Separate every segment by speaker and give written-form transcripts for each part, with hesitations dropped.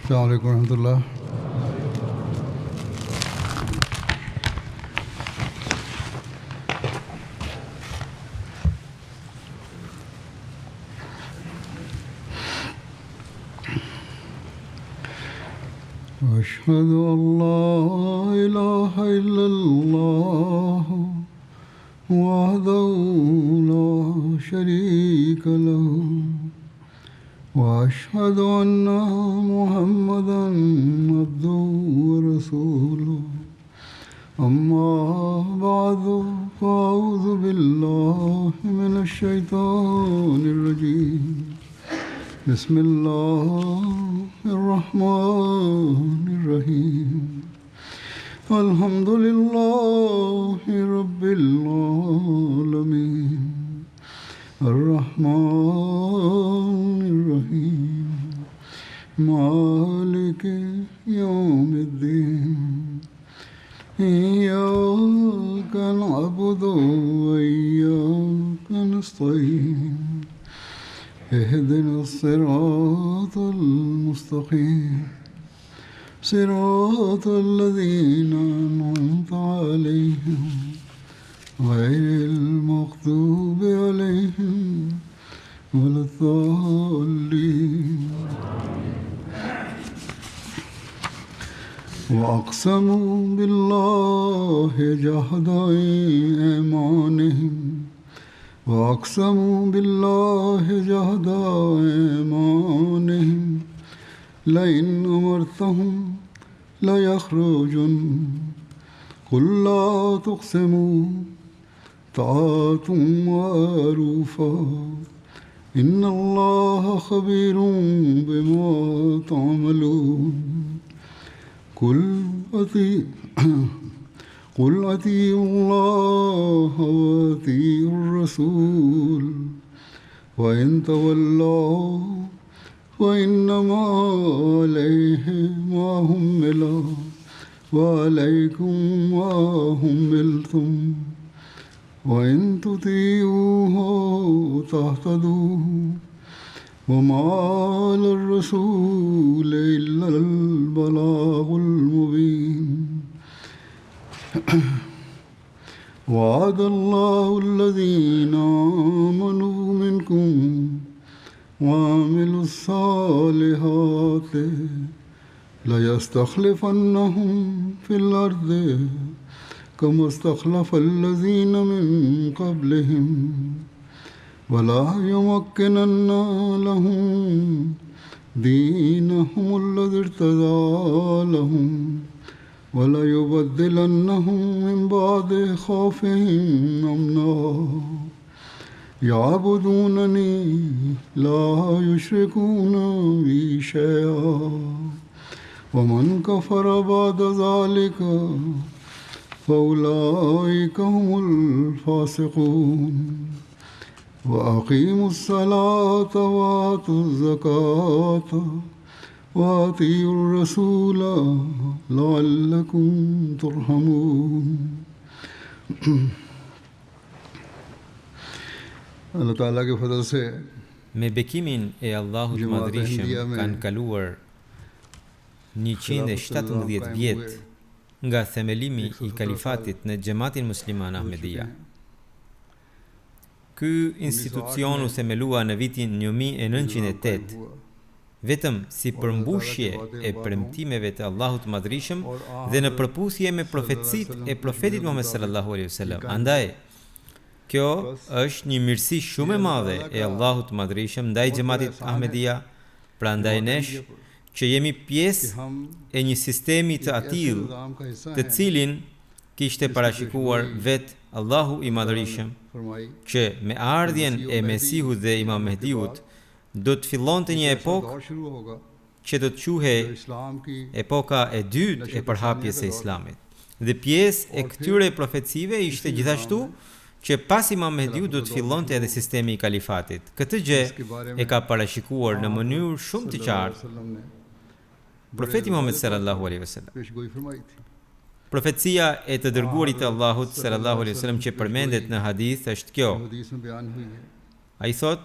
Speaker 1: السلام عليكم ورحمة الله. أشهد أن لا إله إلا الله وحده لا شريك له وأشهد أن محمدا عبده ورسوله أما بعد فأعوذ بالله من الشيطان الرجيم بسم الله الرحمن الرحيم الحمد لله رب العالمين الرحمن الرحيم مالك يوم الدين إياك نعبد وإياك نستعين اهدنا الصراط المستقيم صراط الذين أنعمت عليهم غير المغضوب عليهم ولا الضالين وأقسموا بالله جهد أيمانهم وأقسموا بالله جهد أيمانهم لئن أمرتهم ليخرجن قل لا تقسموا طاعة معروفة إن الله خبير بما تعملون قل أطيعوا الله وأطيعوا الرسول وإن تولوا فإنما عليه ما حمل وعليكم ما حملتم وإن تطيعوه تهتدوا وما على الرسول إلا البلاغ المبين وعد الله الذين آمنوا منكم وعملوا الصالحات ليستخلفنهم في الأرض كما استخلف الذين من قبلهم ولا يمكنن لهم دينهم الذي ارتضى لهم ولا يبدلنهم من بعد خوفهم أمنا يعبدونني لا يشركون بي شيئا ومن كفر بعد ذلك فأولئك هم الفاسقون وأقيموا الصلاة وآتوا الزكاة وأطيعوا الرسول لعلكم ترحمون Allah Taala ke fadl se
Speaker 2: me bekimin e Allahut Madhrishëm kanë kaluar 117 vjet nga themelimi i kalifatit në Xhamatin Musliman Ahmedia. Ky institucion u themelua në vitin 1908 vetëm si përmbushje e premtimeve të Allahut Madhrishëm dhe në përputhje me profecitë e profetit Muhammed sallallahu alaihi wasallam. Andaj kjo është një mirësi shumë e madhe e Allahut Madhrishëm ndaj Xhamatit Ahmedia, prandaj nesh që jemi pjesë e një sistemi të atill të cilin kishte parashikuar vetë Allahu i Madhrishëm, që me ardhjen e Mesihut dhe Imam Mehdiut do të fillonte një epokë që do të quhej epoka e dytë e përhapjes së Islamit. Dhe pjesë e këtyre profecive ishte gjithashtu që pas Imam Mehdiut do të fillonte edhe sistemi i kalifatit. Këtë gjë e ka parashikuar në mënyrë shumë të qartë profeti Muhammed sallallahu alaihi wasallam. Profecia e të dërguarit të Allahut sallallahu alaihi wasallam që përmendet në hadith është kjo. Ai thot: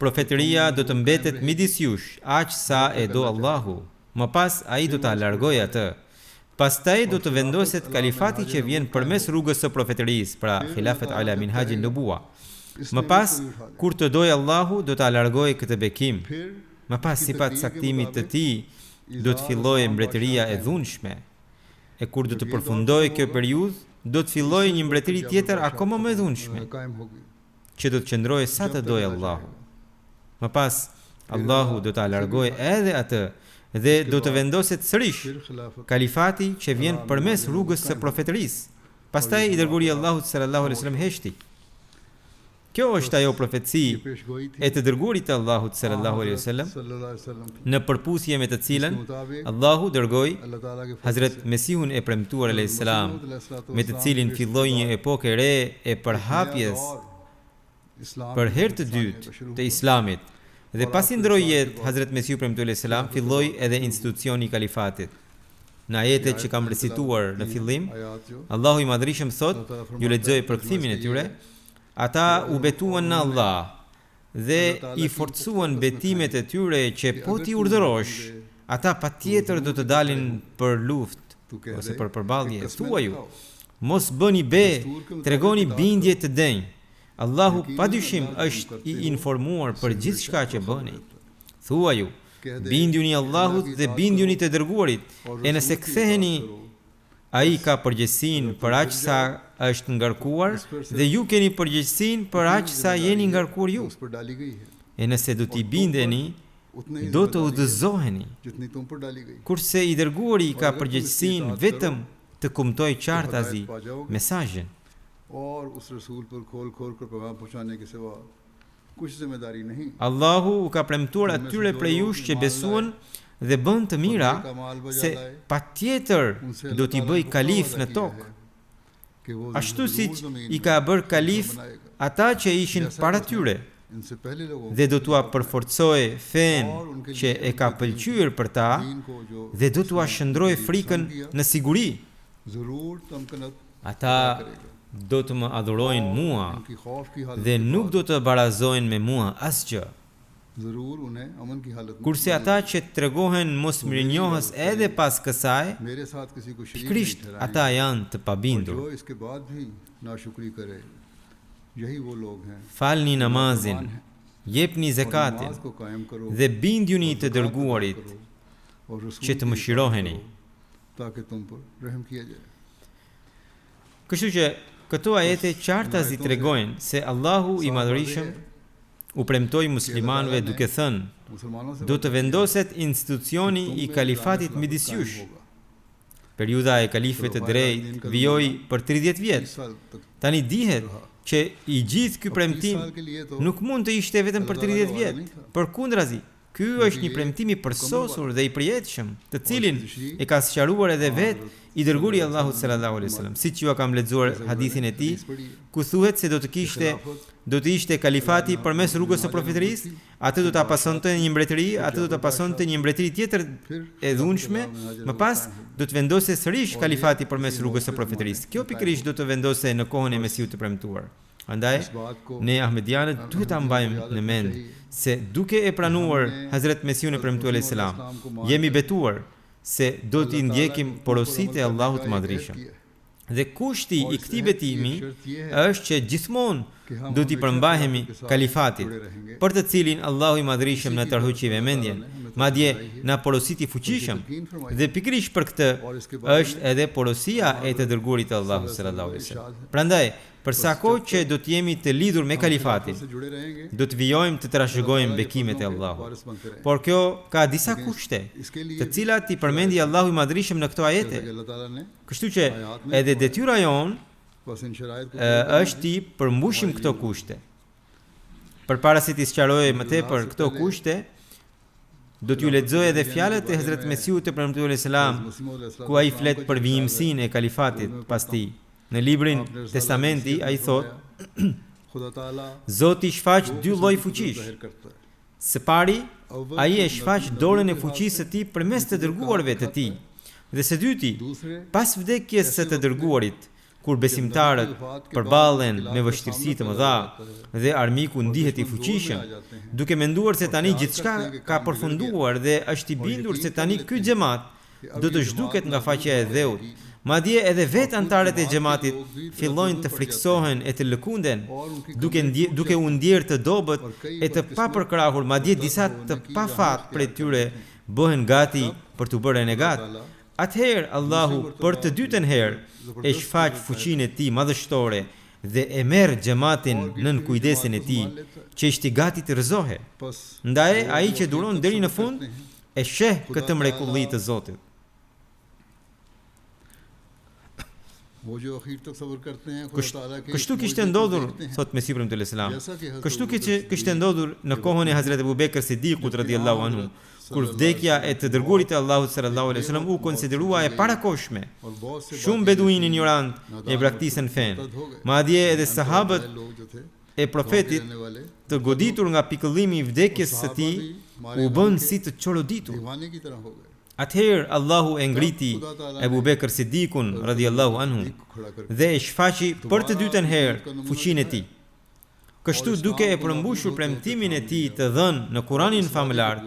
Speaker 2: profetëria do të mbetet midis jush, aq sa e do Allahu. Më pas ai do ta largojë atë. Pastaj do të vendoset kalifati që vjen përmes rrugës së profetërisë, pra khilafet ala minhajin nubuwa. Më pas, kur të dojë Allahu, do ta largojë këtë bekim. Më pas, sipas saktimit të tij, do të fillojë mbretëria e dhunshme. E kur do të përfundojë kjo periudhë, do të fillojë një mbretëri tjetër akoma më e dhunshme, që do të qëndrojë sa të dojë Allahu. Më pas, Allahu do ta largojë edhe atë dhe do të vendoset sërish kalifati që vjen përmes rrugës së profetërisë. Pastaj i dërguari i Allahut sallallahu alaihi wasallam heshti. Kjo është ajo profeci e të dërguarit të Allahut sallallahu alaihi wasallam, në përputhje me të cilën Allahu dërgoi Hazrat Mesihun e premtuar alayhis salam, me të cilin filloi një epokë e re e përhapjes për herë të dytë të Islamit. Dhe pasi ndroi jetë Hazrat Mesihu premtuar alayhis salam, filloi edhe institucioni i kalifatit. Në ajetet që kam recituar në fillim, Allahu i Madhrishëm thot, ju lexoj përkthimin e tyre, ata u betuan në Allah dhe i forcuan betimet e tyre që po ti urdhërosh, ata patjetër do të dalin për luftë ose për përballje. Thuaju, mos bëni be, tregoni bindje të denj. Allahu padyshim është i informuar për gjithçka që bëni. Thuaju, bindjuni Allahut dhe bindjuni të dërguarit, e nëse ktheheni, ai ka përgjegjësinë për aq sa është ngarkuar dhe ju keni përgjegjësinë për aq sa jeni ngarkuar ju. E nëse do t'i bindeni, do të udhëzoheni. Kurse i dërguari ka përgjegjësinë vetëm të kumtoj qartazi mesazhin.
Speaker 1: और उस रसूल पर खोल कर पैगाम पहुंचाने के सिवा कुछ जिम्मेदारी नहीं.
Speaker 2: Allahu u ka premtuar atyre prej jush që besuan dhe bën të mira se patjetër do t'i bëj kalif në tokë. Ashtu siç i ka bërë kalif ata që ishin para tyre dhe do t'ua përforcojë fen që e ka pëlqyer për ta dhe do t'ua shndrojë frikën në siguri. Ata do të më adhurojnë mua dhe nuk do të barazojnë me mua asgjë. Kurse ata që tregohen mos mirënjohës edhe pas kësaj, pikërisht ata janë të pabindur. Falni namazin, jepni zakatin dhe bindjuni të dërguarit që të mëshiroheni. Kështu që këto ajete qartazi tregojnë se Allahu i Madhërisëm u premtoi muslimanëve duke thënë, do të vendoset institucioni i kalifatit midis jush. Periudha e kalifëve të drejtë vijoi për 30 vjet. Tani dihet që i gjithë ky premtim nuk mund të ishte vetëm për 30 vjet. Përkundrazi, ky është një premtim i përsosur dhe i përjetshëm, të cilin e ka sqaruar edhe vetë i dërguari i Allahut sallallahu alaihi wasallam, siç ju kam lexuar hadithin e tij, ku thuhet se do të ishte kalifati përmes rrugës së profetërisë, atë do ta pasonte një mbretëri, atë do ta pasonte një mbretëri tjetër e dhunshme, më pas do të vendose sërish kalifati përmes rrugës së profetërisë. Kjo pikërisht do të vendose në kohën e Mesihut të premtuar. Andaj, ne Ahmedianët duhet ta mbajmë në mend se duke e pranuar Hazrat Mesihun e premtuar alayhis salam, jemi betuar se do t'i ndjekim porositë e Allahut Madhrishëm. Dhe kushti i këtij betimi është që gjithmonë do t'i përmbahemi kalifatit, për të cilin Allahu i Madhrishëm na tërhoqi vëmendjen, madje na porositi fuqishëm, dhe pikërisht për këtë është edhe porosia e të dërguarit të Allahut sallallahu alaihi wasallam. Prandaj, për sa kohë që do të jemi të lidhur me kalifatin, do të vijojmë të trashëgojmë bekimet e Allahut. Por kjo ka disa kushte, të cilat i përmendi Allahu i Madhrishëm në këto ajete. Kështu që edhe detyra jonë është ti përmbushim këto kushte. Përpara se t'i sqaroj më tepër këto kushte, do t'ju lexoj edhe fjalët e Hazrat Mesihut të premtuar alayhis salam, ku ai flet për vijimsinë e kalifatit pas tij. Në librin Testamenti ai thot: Zoti shfaq dy lloj fuqish. Së pari, ai e shfaq dorën e fuqisë së tij përmes të dërguarve të tij. Dhe së dyti, pas vdekjes së të dërguarit, kur besimtarët përballen me vështirësi të mëdha dhe armiku ndihet i fuqishëm, duke menduar se tani gjithçka ka përfunduar dhe është i bindur se tani ky xhamat do të zhduket nga faqja e dheut. Madje edhe vetë antarët e xhamatit fillojnë të friksohen e të lëkunden, duke u ndjerë të dobët e të papërkrahur, madje disa të pafat prej tyre bëhen gati për të bërë renegat. Atëherë Allahu për të dytën herë e shfaq fuqinë e tij madhështore dhe e merr xhamatin nën kujdesin e tij, që ishte gati të rëzohe. Ndaj ai që duron deri në fund e sheh këtë mrekulli të Zotit. Kështu kishte ndodhur, thot Mesihu premtuar Islam. Kështu kishte ndodhur në kohën e Hazrat Abu Bekr Siddiqut radhiyallahu anhu, kur vdekja e të dërguarit të Allahut sallallahu alaihi wasallam u konsiderua e parakoshme. Shumë beduinë ignorant e braktisën fen. Madje edhe sahabët e profetit, të goditur nga pikëllimi i vdekjes së tij, u bën si të çoroditur. Atëherë Allahu e ngriti Abu Bekr Siddiqun radhiyallahu anhu dhe e shfaqi për të dytën herë fuqinë e tij. Kështu duke e përmbushur premtimin e tij të dhënë në Kur'anin famëlar,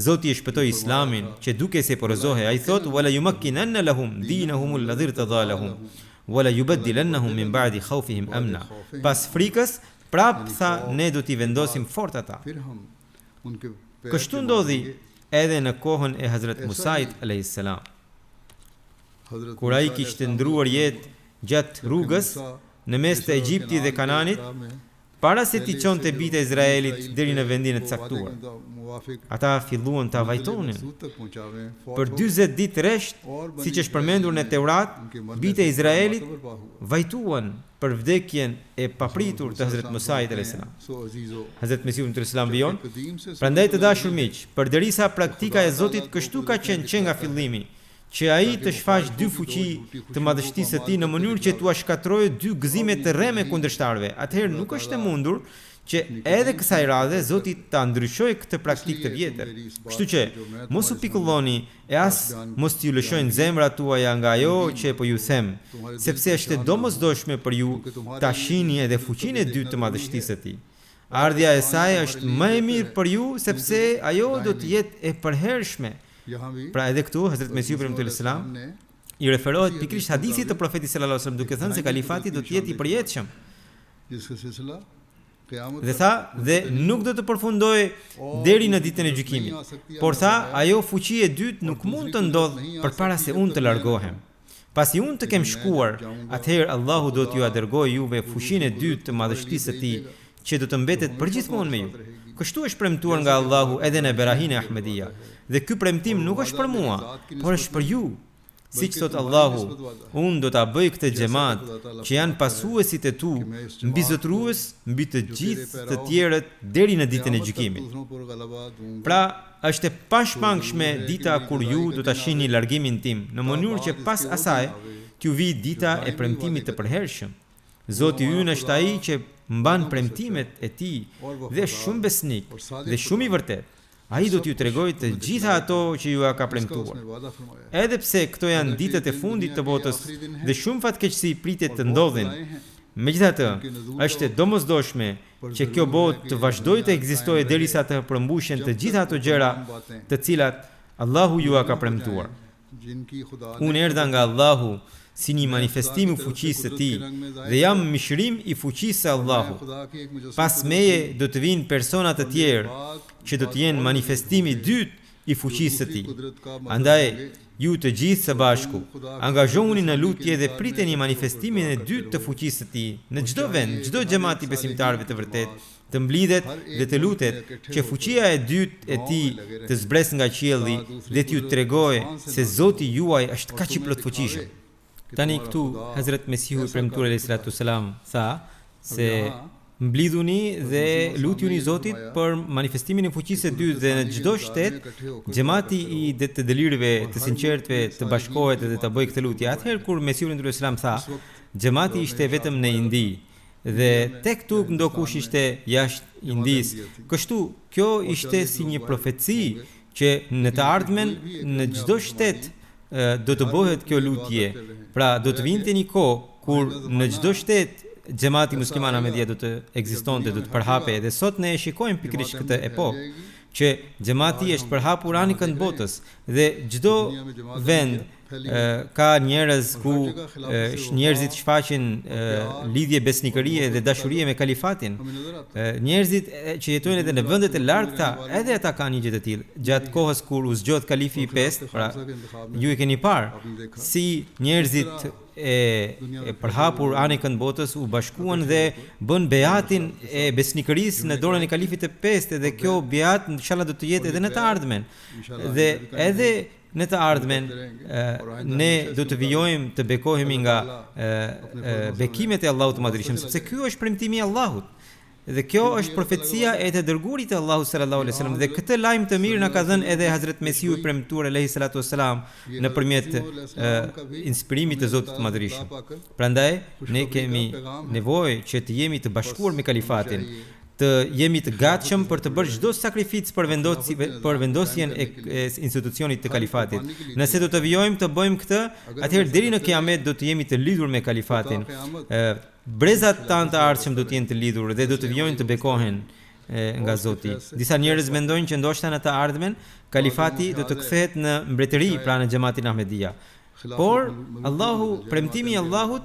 Speaker 2: Zoti e shpëtoi Islamin, që duke se porozohe, ai thot: "Wala yumakkinanna lahum dinahum alladhi irtada lahum, wala yubaddilannahum min ba'di khawfihim amna." Pas frikës, prap tha, ne do t'i vendosim fort ata. Kështu ndodhi edhe në kohën e Hazrat Musait alayhis salam. Kur ai kishte ndruar jetë gjatë rrugës në mes të Egjiptit dhe Kananit, para se t'i çonte bijtë e Izraelit deri në vendin e caktuar. Ata filluan ta vajtonin. Për 40 ditë rresht, siç është përmendur në Teurat, bijtë e Izraelit vajtuan për vdekjen e papritur të Hazrat Musait alayhis salam. Hazrat Mesihu premtuar Islam vijon: "Prandaj të dashur miq, përderisa praktika e Zotit kështu ka qenë që nga fillimi, që ai të shfaq dy fuqi të madhështisë së tij në mënyrë që t'u shkatrojë dy gëzime të rreme kundërshtarëve. Atëherë nuk është e mundur që edhe kësaj radhe Zoti ta ndryshojë këtë praktikë të vjetër. Kështu që mos u pikulloni e as mos t'ju lëshojnë zemrat tuaja nga ajo që po ju them, sepse është e domosdoshme për ju ta shihni edhe fuqinë e dytë të madhështisë së tij. Ardhja e saj është më e mirë për ju sepse ajo do të jetë e përhershme." Pra edhe këtu Hazrat Mesihu premtuar Islam i referohet pikërisht hadithit të profetit sallallahu alajhi wasallam, duke thënë se kalifati do të jetë i përjetshëm. Dhe tha, dhe nuk do të përfundojë deri në ditën e gjykimit. Por tha, ajo fuqi e dytë nuk mund të ndodhë përpara se unë të largohem. Pasi unë të kem shkuar, atëherë Allahu do t'ju dërgojë juve fuqinë e dytë të madhështisë së tij, që do të mbetet përgjithmonë me ju. Kështu është premtuar nga Allahu edhe në Berahin e Ahmedia. Dhe ky premtim nuk është për mua, por është për ju. Siç thot Allahu, unë do ta bëj këtë xhamat që janë pasuesit e tu, mbizotrues mbi të gjithë të tjerët deri në ditën e gjykimit. Pra, është e pashmangshme dita kur ju do ta shihni largimin tim, në mënyrë që pas asaj t'ju vijë dita e premtimit të përhershëm. Zoti ynë është ai që mban premtimet e tij dhe është shumë besnik dhe shumë i vërtet. Ai do t'ju tregojë të gjitha ato që ju ka premtuar. Edhe pse këto janë ditët e fundit të botës dhe shumë fatkeqësi pritet të ndodhin, megjithatë, është e domosdoshme që kjo botë të vazhdojë të ekzistojë derisa të përmbushen të gjitha ato gjëra të cilat Allahu ju ka premtuar. Unë erdha nga Allahu si një manifestim i fuqisë së tij dhe jam mishërim i fuqisë së Allahut. Pas meje do të vinë persona të tjerë që do të jenë manifestimi i dytë i fuqisë së tij. Andaj ju të gjithë së bashku angazhohuni në lutje dhe priteni manifestimin e dytë të fuqisë së tij në çdo vend, çdo xhamat i besimtarëve të vërtet të mblidhet dhe të lutet që fuqia e dytë e tij të zbres nga qielli dhe t'ju tregojë se Zoti juaj është kaq i plot fuqishëm. Tani këtu Hazrat Mesihu premtuar alayhi salatu wasalam tha se mblidhuni dhe lutjuni Zotit për manifestimin e fuqisë së dytë dhe në çdo shtet xhamati i të delirëve, të sinqertëve të bashkohet dhe të bëjë këtë lutje. Atëherë kur Mesihu premtuar alayhi salam tha, xhamati ishte vetëm në Indi dhe tek tuk ndokush ishte jashtë Indis. Kështu kjo ishte si një profeci që në të ardhmen në çdo shtet do të bëhet kjo lutje. Pra do të vinte një kohë kur në çdo shtet xhamati musliman Ahmedia do të ekzistonte, do të përhapej dhe sot ne e shikojmë pikërisht këtë epokë që xhamati është përhapur anikën botës dhe çdo vend ka njerëz ku njerëzit shfaqin lidhje besnikërie dhe dashurie me kalifatin. Njerëzit që jetojnë edhe në vendet e largëta, edhe ata kanë një gjë të tillë. Gjatë kohës kur u zgjodh kalifi i 5, pra ju e keni parë si njerëzit e përhapur anikën botës u bashkuan dhe bën beatin e besnikërisë në dorën e kalifit të 5 dhe kjo beat inshallah do të jetë edhe në të ardhmen. Dhe edhe në të ardhmen ne do të vijojmë të bekohemi nga bekimet e Allahut të Madhërisht, sepse ky është premtimi i Allahut. Dhe kjo është profecia e të dërguarit të Allahut sallallahu alaihi wasallam dhe këtë lajm të mirë na ka dhënë edhe Hazrat Mesiu i premtuar alayhi salatu wasalam nëpërmjet inspirimit të Zotit të Madhërisht. Prandaj ne kemi nevojë që të jemi të bashkuar me kalifatin, të jemi të gatshëm për të bërë çdo sakrificë për vendosjen e institucionit të kalifatit. Nëse do të vijojmë të bëjmë këtë, atëherë deri në kiamet do të jemi të lidhur me kalifatin. Brezat tanë të ardhshëm do të jenë të lidhur dhe do të vijojnë të bekohen nga Zoti. Disa njerëz mendojnë që ndoshta në të ardhmen kalifati do të kthehet në mbretëri pra në xhamatin Ahmedia. Por Allahu, premtimi i Allahut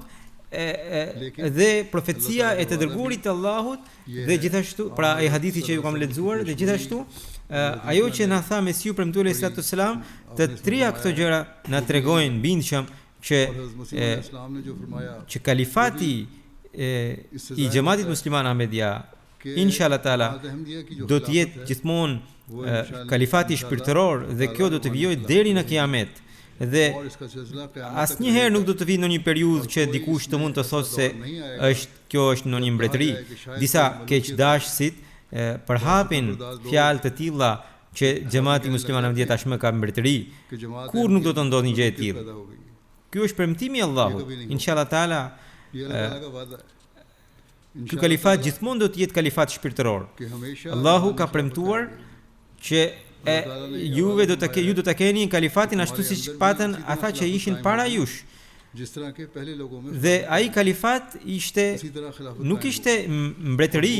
Speaker 2: dhe profecia e të dërguarit të Allahut dhe gjithashtu pra ai hadithi që ju kam lexuar dhe gjithashtu ajo që na tha Mesiu premtuar alayhi salatu wasalam, të trija këto gjëra na tregojnë bindshëm që kalifati i xhamatit musliman Ahmedia inshallah taala do të jetë gjithmonë kalifati shpirtëror dhe kjo do të vijojë deri në kiamet. Dhe asnjëherë nuk do të vijë në një periudhë që dikush të mund të thotë se kjo është në një mbretëri. Disa keqdashësit përhapin fjalë të tilla që xhamati musliman Ahmedia tashmë ka mbretëri. Kur nuk do të ndodhë një gjë e tillë. Ky është premtimi i Allahut. Inshallah taala ky kalifat gjithmonë do të jetë kalifat shpirtëror. Allahu ka premtuar që ju do të keni kalifatin ashtu siç patën ata që ishin para jush. Dhe ai kalifat nuk ishte mbretëri,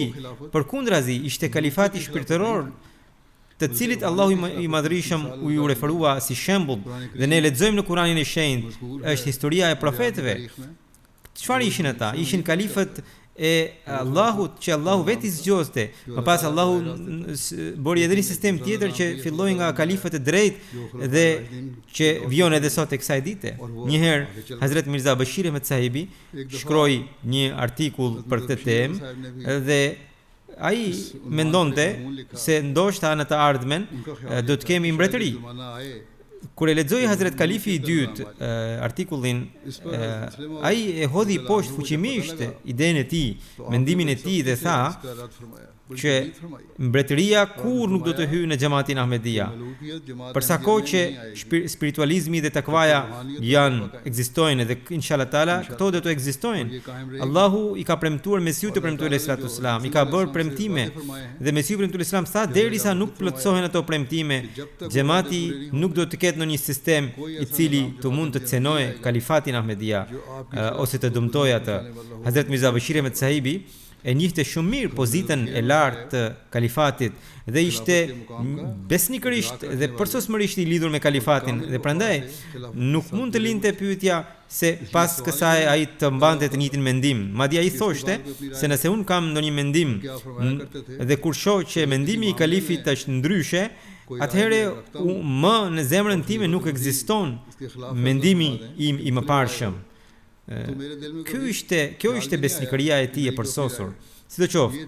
Speaker 2: përkundrazi ishte kalifati shpirtëror, të cilit Allahu i Madhërisëm u ju referua si shembull dhe ne lexojmë në Kuranin e Shenjtë, është historia e profetëve. Çfarë ishin ata? Ishin kalifët e Allahut që Allahu vetë zgjoste. Më pas Allahu bëri edhe një sistem tjetër që filloi nga kalifët e drejtë dhe që vjen edhe sot tek kësaj dite. Një herë Hazrat Mirza Bashir Ahmed Sahibi shkroi një artikull për këtë temë dhe ai mendonte se ndoshta në të ardhmen do të kemi mbretëri. Kur e lexoi Hazrat Kalifi i dytë artikullin, ai e hodhi poshtë fuqimisht idenë e tij, mendimin e tij dhe tha që mbretëria kur nuk do të hyjë në xhamatin Ahmedia. Për sa kohë që spiritualizmi dhe takvaja ekzistojnë dhe inshallah taala këto do të ekzistojnë. Allahu i ka premtuar Mesiut të premtuar sallallahu alaihi wasallam, i ka bërë premtime dhe Mesiu premtuar sallallahu alaihi wasallam tha derisa nuk plotësohen ato premtime, xhamati nuk do të ketë në një sistem i cili të mund të cenojë kalifatin Ahmedia ose të dëmtojë atë. Hazrat Mirza Bashir Ahmed Sahibi e njihte shumë mirë pozitën e lartë të kalifatit dhe ishte besnikërisht dhe përsosmërisht i lidhur me kalifatin dhe prandaj nuk mund të lindte pyetja se pas kësaj ai të mbante të njëjtin mendim. Madje ai thoshte se nëse un kam ndonjë mendim dhe kur shoh që mendimi i kalifit është ndryshe, atëherë më në zemrën time nuk ekziston mendimi im i mëparshëm. Kjo ishte besnikëria e tij e përsosur. Sidoqoftë,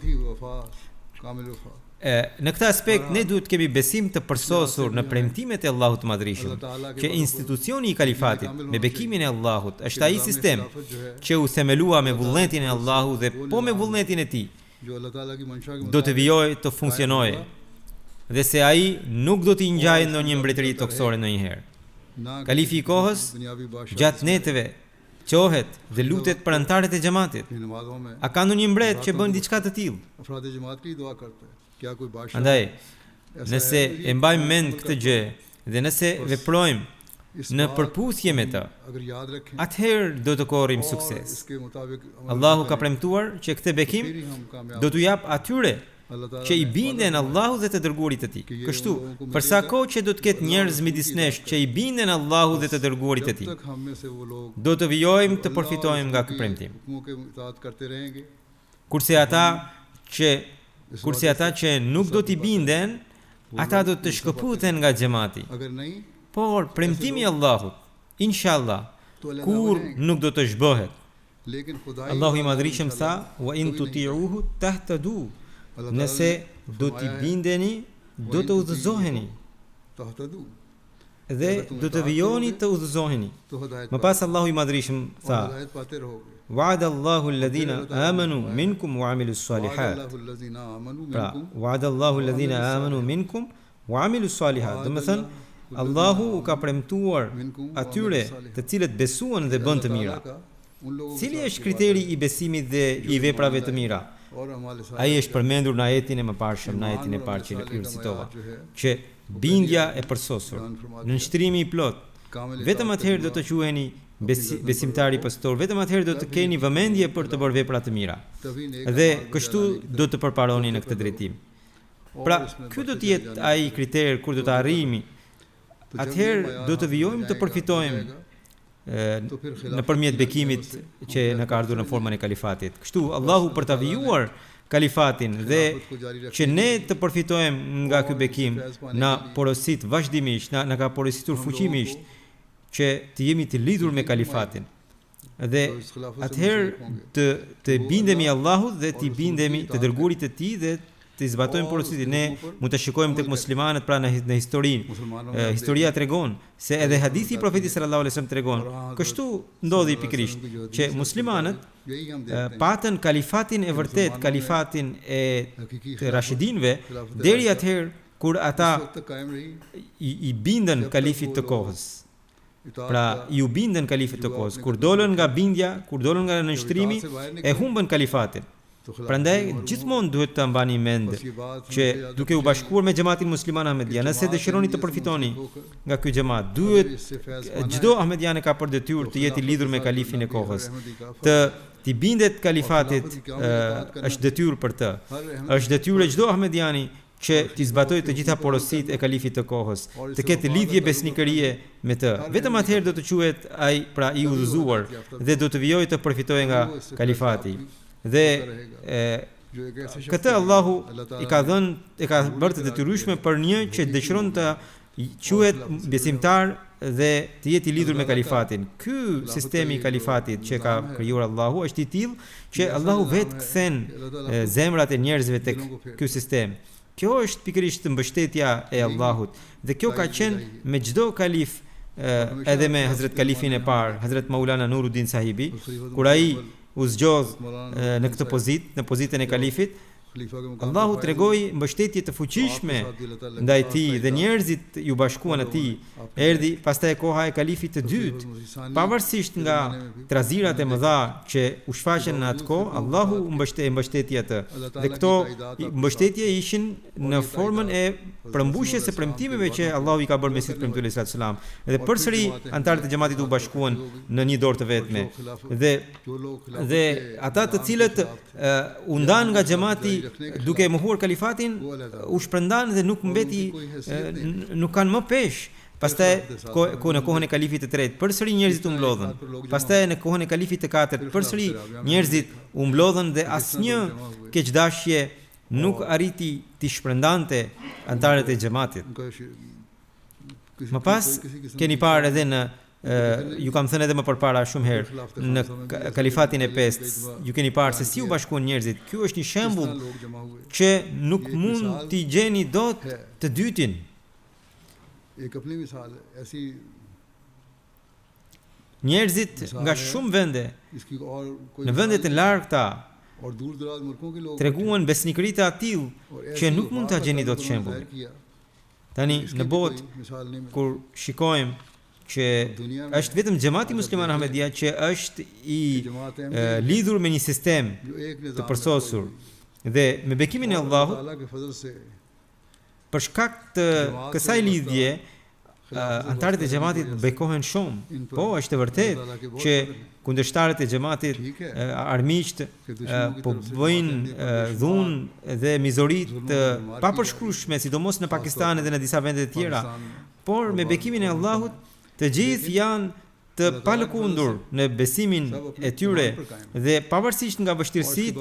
Speaker 2: në këtë aspekt ne duhet të kemi besim të përsosur në premtimet e Allahut të Madhërisëm, që institucioni i kalifatit me bekimin e Allahut është ai sistem që u themelua me vullnetin e Allahut dhe po me vullnetin e tij do të vijojë të funksionojë dhe se ai nuk do të ngjajë ndonjë mbretëri toksore ndonjëherë. Kalifi i kohës gjatë netëve qohet dhe lutet për anëtarët e xhamatit. A ka ndonjë mbret që bën diçka të tillë? Andaj, nëse e mbajmë mend këtë gjë dhe nëse veprojmë në përputhje me të, atëherë do të korrim sukses. Allahu ka premtuar që këtë bekim do t'u jap atyre që i binden Allahut dhe të dërguarit të tij. Kështu, për sa kohë që do të ketë njerëz midis nesh që i binden Allahut dhe të dërguarit të tij, do të vijojmë të përfitojmë nga ky premtim. Kurse ata që nuk do t'i binden, ata do të shkëputen nga xhamati. Por premtimi i Allahut, inshallah, kur nuk do të zhbohet. Allahu i Madhrishëm tha: "Wa in tuti'uhu tahtadu." Nëse do t'i bindeni, do të udhëzoheni dhe do të vijoni të udhëzoheni. Më pas Allahu i Madhrishëm tha: "Wa'ada Allahu alladhina amanu minkum wa 'amilus salihat." Pra, wa'ada Allahu alladhina amanu minkum wa 'amilus salihat. Do të thënë, Allahu u ka premtuar atyre të cilët besuan dhe bën të mira. Cili është kriteri i besimit dhe i veprave të mira? Ai është përmendur në ajetin e mëparshëm, në ajetin e parë që ju citova, që bindja e përsosur, nënshtrimi i plot. Vetëm atëherë do të quheni besimtari pastor, vetëm atëherë do të keni vëmendje për të bërë vepra të mira. Dhe kështu do të përparoni në këtë drejtim. Pra, ky do të jetë ai kriter kur do të arrijmë. Atëherë do të vijojmë të përfitojmë nëpërmjet bekimit që na ka ardhur në formën e kalifatit. Kështu Allahu për ta vijuar kalifatin dhe që ne të përfitojmë nga ky bekim, na porosit vazhdimisht, na ka porositur fuqimisht që të jemi të lidhur me kalifatin. Dhe atëherë të bindemi Allahut dhe të bindemi të dërguarit të tij dhe të zbatojmë porositin. Ne mund të shikojmë tek muslimanët pra në historinë. Historia tregon se edhe hadithi i Profetit sallallahu alajhi wasallam tregon. Kështu ndodhi pikërisht që muslimanët patën kalifatin e vërtet, kalifatin e të Rashidinëve deri atëherë kur ata i bindën kalifit të kohës. Pra, ju bindën kalifit të kohës. Kur dolën nga bindja, kur dolën nga nënshtrimi, e humbën kalifatin. Prandaj gjithmonë duhet të mbani mend që duke u bashkuar me xhamatin musliman Ahmedia, nëse dëshironi të përfitoni nga ky xhamat, duhet çdo ahmedian e ka për detyrë të jetë i lidhur me kalifin e kohës. Të bindet kalifatit është detyrë për të. Është detyrë çdo ahmediani që të zbatojë të gjitha porositë e kalifit të kohës, të ketë lidhje besnikërie me të. Vetëm atëherë do të quhet ai pra i udhëzuar dhe do të vijojë të përfitojë nga kalifati. Dhe këtë Allahu i ka bërë të detyrueshme për një që dëshiron të quhet besimtar dhe të jetë i lidhur me kalifatin. Ky sistemi i kalifatit që ka krijuar Allahu është i tillë që Allahu vetë kthen zemrat e njerëzve tek ky sistem. Kjo është pikërisht mbështetja e Allahut dhe kjo ka qenë me çdo kalif, edhe me Hazret Kalifin e parë, Hazret Maulana Nuruddin Sahibi, kur ai u zgjodh në këtë pozitë, në pozitën e kalifit, Allahu tregoi mbështetje të fuqishme ndaj tij dhe njerëzit ju bashkuan atij. Erdhi pastaj koha e kalifit të dytë. Pavarësisht nga trazirat e mëdha që u shfaqen në atë kohë, Allahu mbështeti atë. Dhe këto mbështetje ishin në formën e përmbushjes së premtimeve që Allahu i ka bërë Mesihut premtues sallallahu alajhi wasallam. Dhe përsëri antarët e xhamatit u bashkuan në një dorë të vetme. Dhe ata të cilët u ndan nga xhamati duke mohuar kalifatin, u shpërndan dhe nuk mbeti, nuk kanë më peshë. Pastaj në kohën e kalifit të tretë, përsëri njerëzit u mblodhën. Pastaj në kohën e kalifit të katërt, përsëri njerëzit u mblodhën dhe asnjë keqdashje nuk arriti të shpërndante antarët e xhamatit. Më pas keni parë edhe në ju kam thënë edhe më përpara shumë herë në kalifatin e pestë, ju keni parë se si u bashkuan njerëzit. Ky është një shembull që nuk mund t'i gjeni dot të dytin. Njerëzit nga shumë vende, në vendet e largëta, treguan besnikëri të atill që nuk mund ta gjeni dot shembull. Tani në botë kur shikojmë që është vetëm xhamati musliman Ahmedia që është i lidhur me një sistem të përsosur dhe me bekimin e Allahut, për shkak të kësaj lidhje antarët e xhamatit bekohen shumë. Po, është e vërtetë që kundërshtarët e xhamatit, armiqt, po bëjnë dhunë dhe mizori të papërshkrueshme, sidomos në Pakistan dhe në disa vende të tjera. Por me bekimin e Allahut, të gjithë janë të palëkundur në besimin e tyre dhe pavarësisht nga vështirësitë,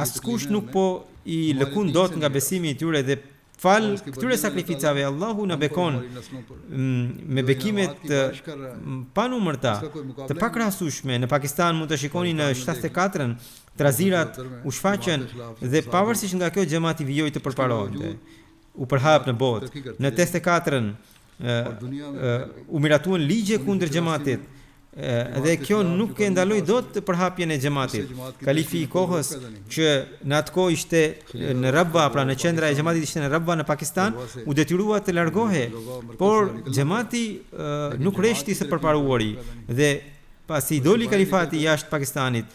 Speaker 2: askush nuk po i lëkund dot nga besimi i tyre dhe fal këtyre sakrificave Allahu na bekon me bekimet panumërta, të pakrahasueshme. Në Pakistan mund të shikoni në 74-ën trazirat u shfaqën dhe pavarësisht nga kjo xhamati vijoi të përparohente. U përhap në botë. Në 84-ën u miratuan ligje kundër xhamatit. Dhe kjo nuk e ndaloi dot përhapjen e xhamatit. Kalifi i kohës që në atë kohë ishte në Rabwa, pra në qendra e xhamatit ishte në Rabwa në Pakistan, u detyrua të largohej, por xhamati nuk reshti së përparuari dhe pasi doli kalifati jashtë Pakistanit,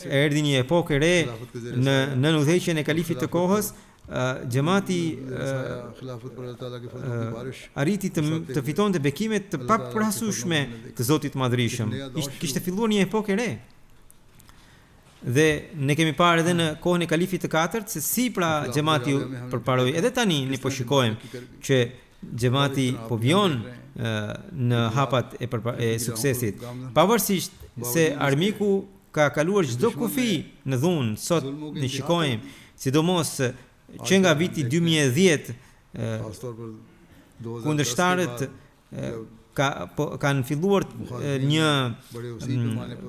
Speaker 2: erdhi një epokë e re në udhëheqjen e kalifit të kohës. Xhamati arriti të fitonte bekimet të papërhasueshme të Zotit Madhrishëm. Kishte filluar një epokë e re. Dhe ne kemi parë edhe në kohën e kalifit të katërt se si pra xhamati përparoi. Edhe tani ne po shikojmë që xhamati po vjon në hapat e suksesit. Pavarësisht se armiku ka kaluar çdo kufi në dhunë, sot ne shikojmë, sidomos që nga viti 2010 kundërshtarët kanë filluar një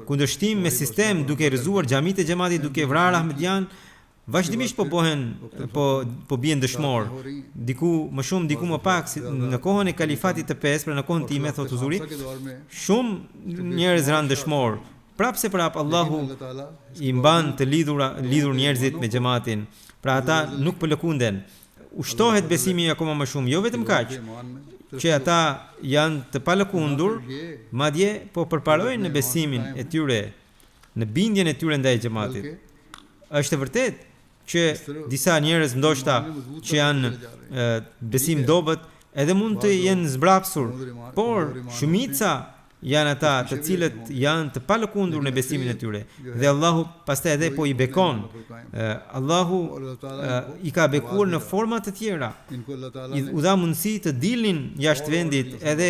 Speaker 2: kundërshtim me sistem duke rrëzuar xhamitë e xhamatit, duke vrarë ahmedian, vazhdimisht po bien dëshmor. Diku më shumë, diku më pak, në kohën e kalifatit të 5, pra në kohën time, thot Huzuri, shumë njerëz ranë dëshmor. Prap se prap Allahu i mban të lidhur njerëzit me xhamatin. Pra ata nuk po lëkunden. Ushtohet besimi akoma më shumë, jo vetëm kaq, që ata janë të palëkundur, madje po përparojnë në besimin e tyre, në bindjen e tyre ndaj xhamatit. Është vërtet që disa njerëz ndoshta që janë besim dobët edhe mund të jenë zbrapsur, por shumica janë ata të cilët janë të palëkundur në besimin e tyre. Dhe Allahu pastaj edhe po i bekon. Allahu i ka bekuar në forma të tjera. U dha mundësi të dilnin jashtë vendit, edhe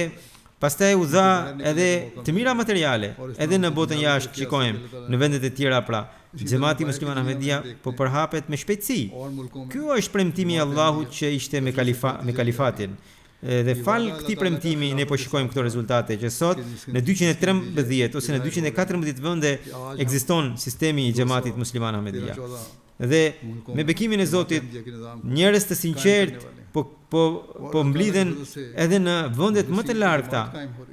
Speaker 2: pastaj u dha edhe të mira materiale, edhe në botën jashtë shikojmë, në vendet e tjera pra. Xhamati Musliman Ahmedia po përhapet me shpejtësi. Ky është premtimi i Allahut që ishte me kalifatin. Dhe fal këtij premtimi ne po shikojmë këto rezultate që sot në 213 ose në 214 vende ekziston sistemi i xhamatit Musliman Ahmedia. Dhe me bekimin e Zotit njerëz të sinqert po mblidhen edhe në vendet më të largëta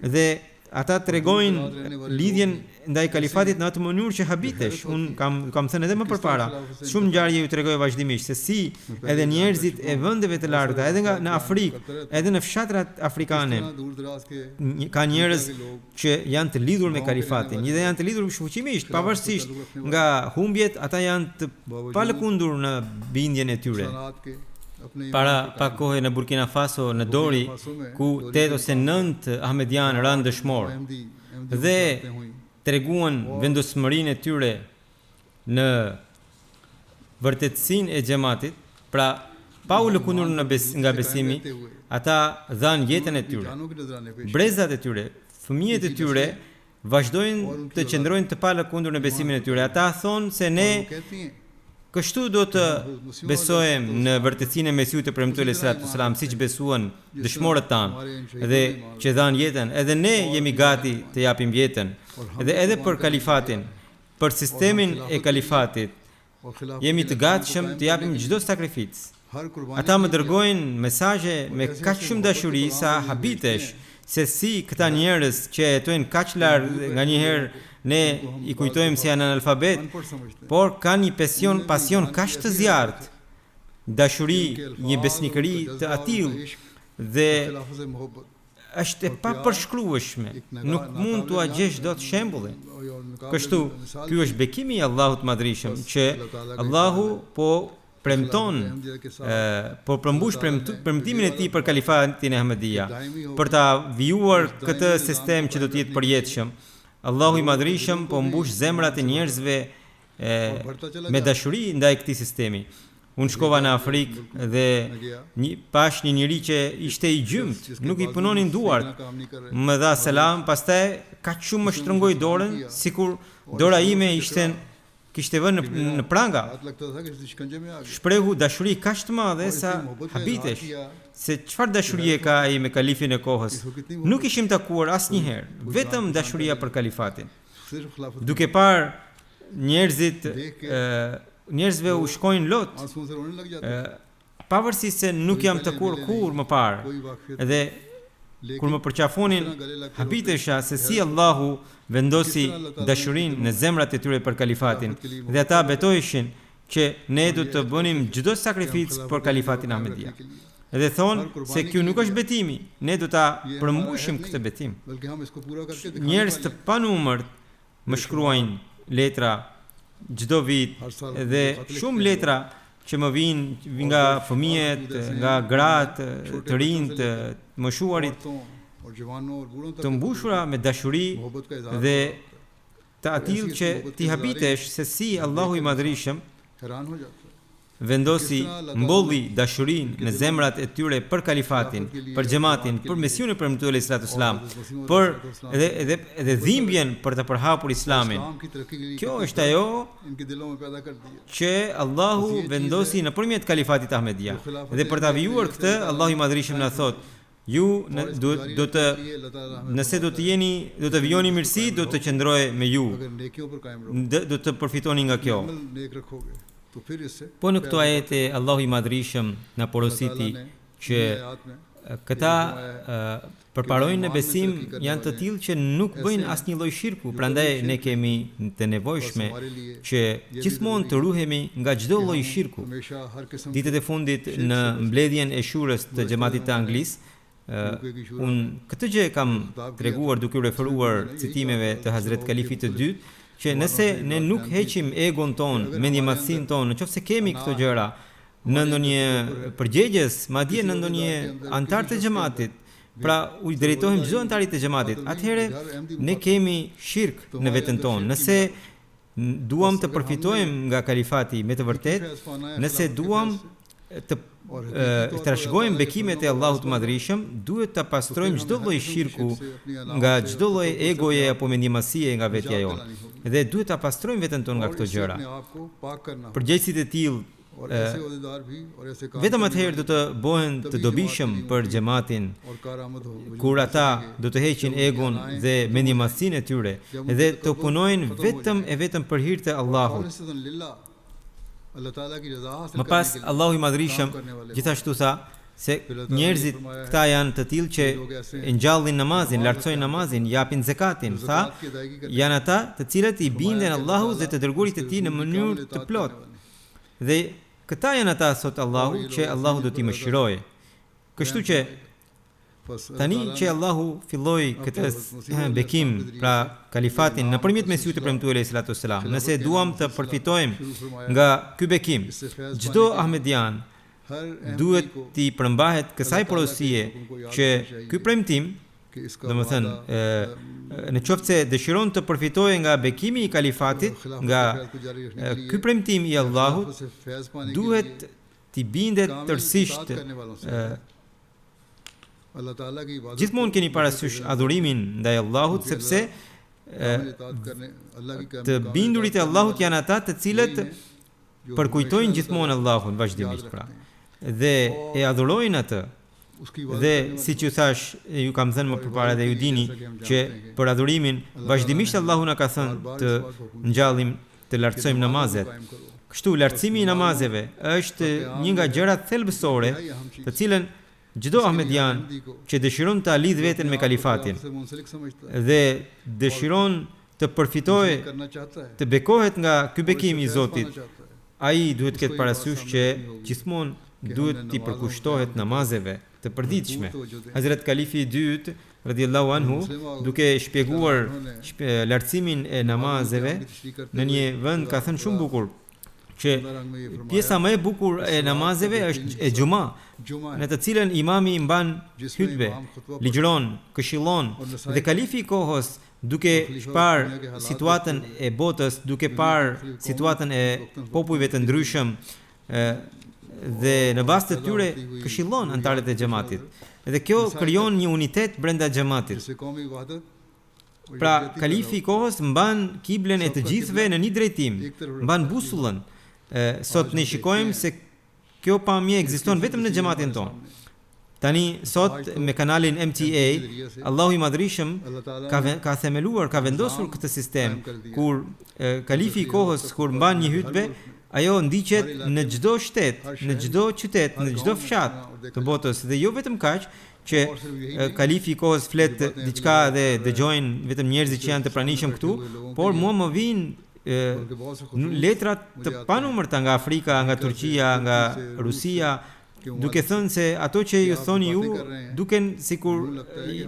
Speaker 2: dhe ata tregojnë lidhjen ndaj kalifatit në atë mënyrë që habitesh. Un kam thënë edhe më përpara, shumë ngjarje ju tregoj vazhdimisht se si edhe njerëzit e vendeve të largëta, edhe në Afrikë, edhe në fshatrat afrikane, ka njerëz që janë të lidhur me kalifatin, dhe janë të lidhur fuqimisht, pavarësisht nga humbjet, ata janë të palëkundur në bindjen e tyre. Para pak kohë në Burkina Faso, në Dori, ku 8 ose 9 ahmedian ranë dëshmor dhe treguan vendosmërinë e tyre në vërtetësinë e xhamatit, pra pa u lëkundur nga besimi, ata dhanë jetën e tyre. Brezat e tyre, fëmijët e tyre vazhdojnë të qëndrojnë të palëkundur në besimin e tyre. Ata thonë se ne kështu do të besojmë në vërtetësinë e Mesiut të premtuar sallallahu alaihi wasallam, siç besuan dëshmorët tanë dhe që dhanë jetën, edhe ne jemi gati të japim jetën. Dhe edhe për kalifatin, për sistemin e kalifatit, jemi të gatshëm të japim çdo sakrificë. Ata më dërgojnë mesazhe me kaq shumë dashuri sa habitesh, se si këta njerëz që jetojnë kaq larg, nganjëherë ne i kujtojmë se janë analfabet, por kanë një pasion kaq të zjarrt, dashuri, një besnikëri të atill dhe është e papërshkrueshme. Nuk mund t'u gjesh dot shembullin. Kështu, ky është bekimi i Allahut Madhrishëm, që Allahu po premton por përmbush premtimin e tij për kalifatin e Ahmedia, për ta vijuar këtë sistem që do të jetë përjetshëm. Allahu i Madhrishëm po mbush zemrat e njerëzve me dashuri ndaj këtij sistemi. Unë shkova në Afrikë dhe pash një njeri që ishte i gjymt, nuk i punonin duart. Më dha selam, pastaj kaq shumë më shtrëngoi dorën, sikur dora ime kishte vënë në pranga. Shprehu dashuri kaq të madhe sa habitesh se çfarë dashurie ka ai me kalifin e kohës. Nuk ishim takuar asnjëherë, vetëm dashuria për kalifatin. Duke parë njerëzve u shkojnë lot, pavarësisht se nuk jam takuar kur më parë, edhe kur më përqafonin, habitesha se si Allahu vendosi dashurinë në zemrat e tyre për kalifatin, dhe ata betoheshin që ne do të bënim çdo sakrificë për kalifatin Ahmedia. Edhe thonë se kjo nuk është betimi, ne do ta përmbushim këtë betim. Njerëz të panumërt më shkruajnë letra çdo vit, dhe shumë letra që më vinë nga fëmijët, nga gratë, të rinjt, të moshuarit, të mbushura me dashuri dhe të atill që ti habitesh se si Allahu i Madhrishëm vendosi mbolli dashurinë në zemrat e tyre për kalifatin, për xhamatin, për mesionin e premtuar alayhi salatu wasalam, për edhe dhimbjen për të përhapur Islamin. Kjo është ajo që Allahu vendosi nëpërmjet kalifatit Ahmedia. Dhe për ta vijuar këtë, Allahu i Madhrishëm na thot: ju nëse do të vijoni mirësi, do të qëndroj me ju, do të përfitoni nga kjo. Po në këto ajete Allahu i Madhrishëm na porositi që këta përparojnë në besim janë të tillë që nuk bëjnë asnjë lloj shirku, prandaj ne kemi të nevojshme që gjithmonë të ruhemi nga çdo lloj shirku. Ditët e fundit në mbledhjen e shurës të xhamatit të Anglisë, unë këtë gjë kam treguar duke u referuar citimeve të Hazret Kalifit të dytë, që nëse ne nuk heqim egon ton, mendjemadhsinë ton, nëse kemi këto gjëra në ndonjë përgjegjes, madje në ndonjë antar të xhamatit, pra u drejtohem çdo antarit të xhamatit, atëherë ne kemi shirk në veten tonë. Nëse duam të përfitojmë nga kalifati me të vërtetë, nëse duam të trashëgojmë bekimet e Allahut Madhrishëm, duhet ta pastrojmë çdo lloj shirku nga çdo lloj egoje apo mendjemadhësie nga vetja jonë. Dhe duhet ta pastrojmë veten tonë nga këto gjëra. Përgjegjësit e tillë vetëm atëherë do të bëhen të dobishëm për xhamatin, kur ata do të heqin egon dhe mendjemadhësinë e tyre dhe të punojnë vetëm për hir të Allahut. Më pas Allahu i Madhrishëm gjithashtu tha se njerëzit këta janë të tillë që ngjallin namazin, lartësojnë namazin, japin zakatin. Tha, janë ata të cilët i binden Allahut dhe të dërguarit të tij në mënyrë të plotë. Dhe këta janë ata, thot Allahu, që Allahu do t'i mëshirojë. Kështu që tani që Allahu filloi këtë bekim, pra kalifatin nëpërmjet mesihut të premtuar alayhi salatu wasalam, nëse duam të përfitojmë nga ky bekim, çdo ahmedian duhet t'i përmbahet kësaj porosie që ky premtim, domethënë, në qoftë se dëshiron të përfitojë nga bekimi i kalifatit, nga ky premtim i Allahut, duhet t'i bindet tërësisht. Gjithmonë keni parasysh adhurimin ndaj Allahut, sepse të bindurit e Allahut janë ata të cilët përkujtojnë gjithmonë Allahun vazhdimisht, pra, dhe e adhurojnë atë. Dhe siç ju thash, ju kam thënë më përpara dhe ju dini që për adhurimin vazhdimisht Allahu na ka thënë të ngjallim, të lartësojmë namazet. Kështu lartësimi i namazeve është një nga gjërat thelbësore, të cilën çdo ahmedian që dëshiron ta lidh veten me kalifatin dhe dëshiron të përfitojë, të bekohet nga ky bekim i Zotit, ai duhet të ketë parasysh që gjithmonë duhet t'i përkushtohet namazeve të përditshme. Hazrat Kalifi i dytë radhiyallahu anhu, duke shpjeguar lartësimin e namazeve në një vend, ka thënë shumë bukur që pjesa më e bukur e namazeve është e xhuma, në të cilën imami mban hutbe, ligjëron, këshillon dhe kalifi i kohës duke parë situatën e botës, duke parë situatën e popujve të ndryshëm dhe në bazë të tyre këshillon anëtarët e xhamatit. Dhe kjo krijon një unitet brenda xhamatit. Pra, kalifi i kohës mban kiblen e të gjithëve në një drejtim, mban busullën. Sot ne shikojmë se kjo pamje ekziston vetëm në xhamatin tonë. Tani sot me kanalin MTA, Allahu i Madhrishëm ka themeluar, ka vendosur këtë sistem kur kalifi i kohës kur mban një hutbe, ajo ndiqet në çdo shtet, në çdo qytet, në çdo fshat të botës dhe jo vetëm kaq që kalifi i kohës flet diçka dhe dëgjojnë vetëm njerëzit që janë të pranishëm këtu, por mua më vijnë letrat të panumërta nga Afrika, nga Turqia, nga Rusia, duke thënë se ato që ju thoni ju duken sikur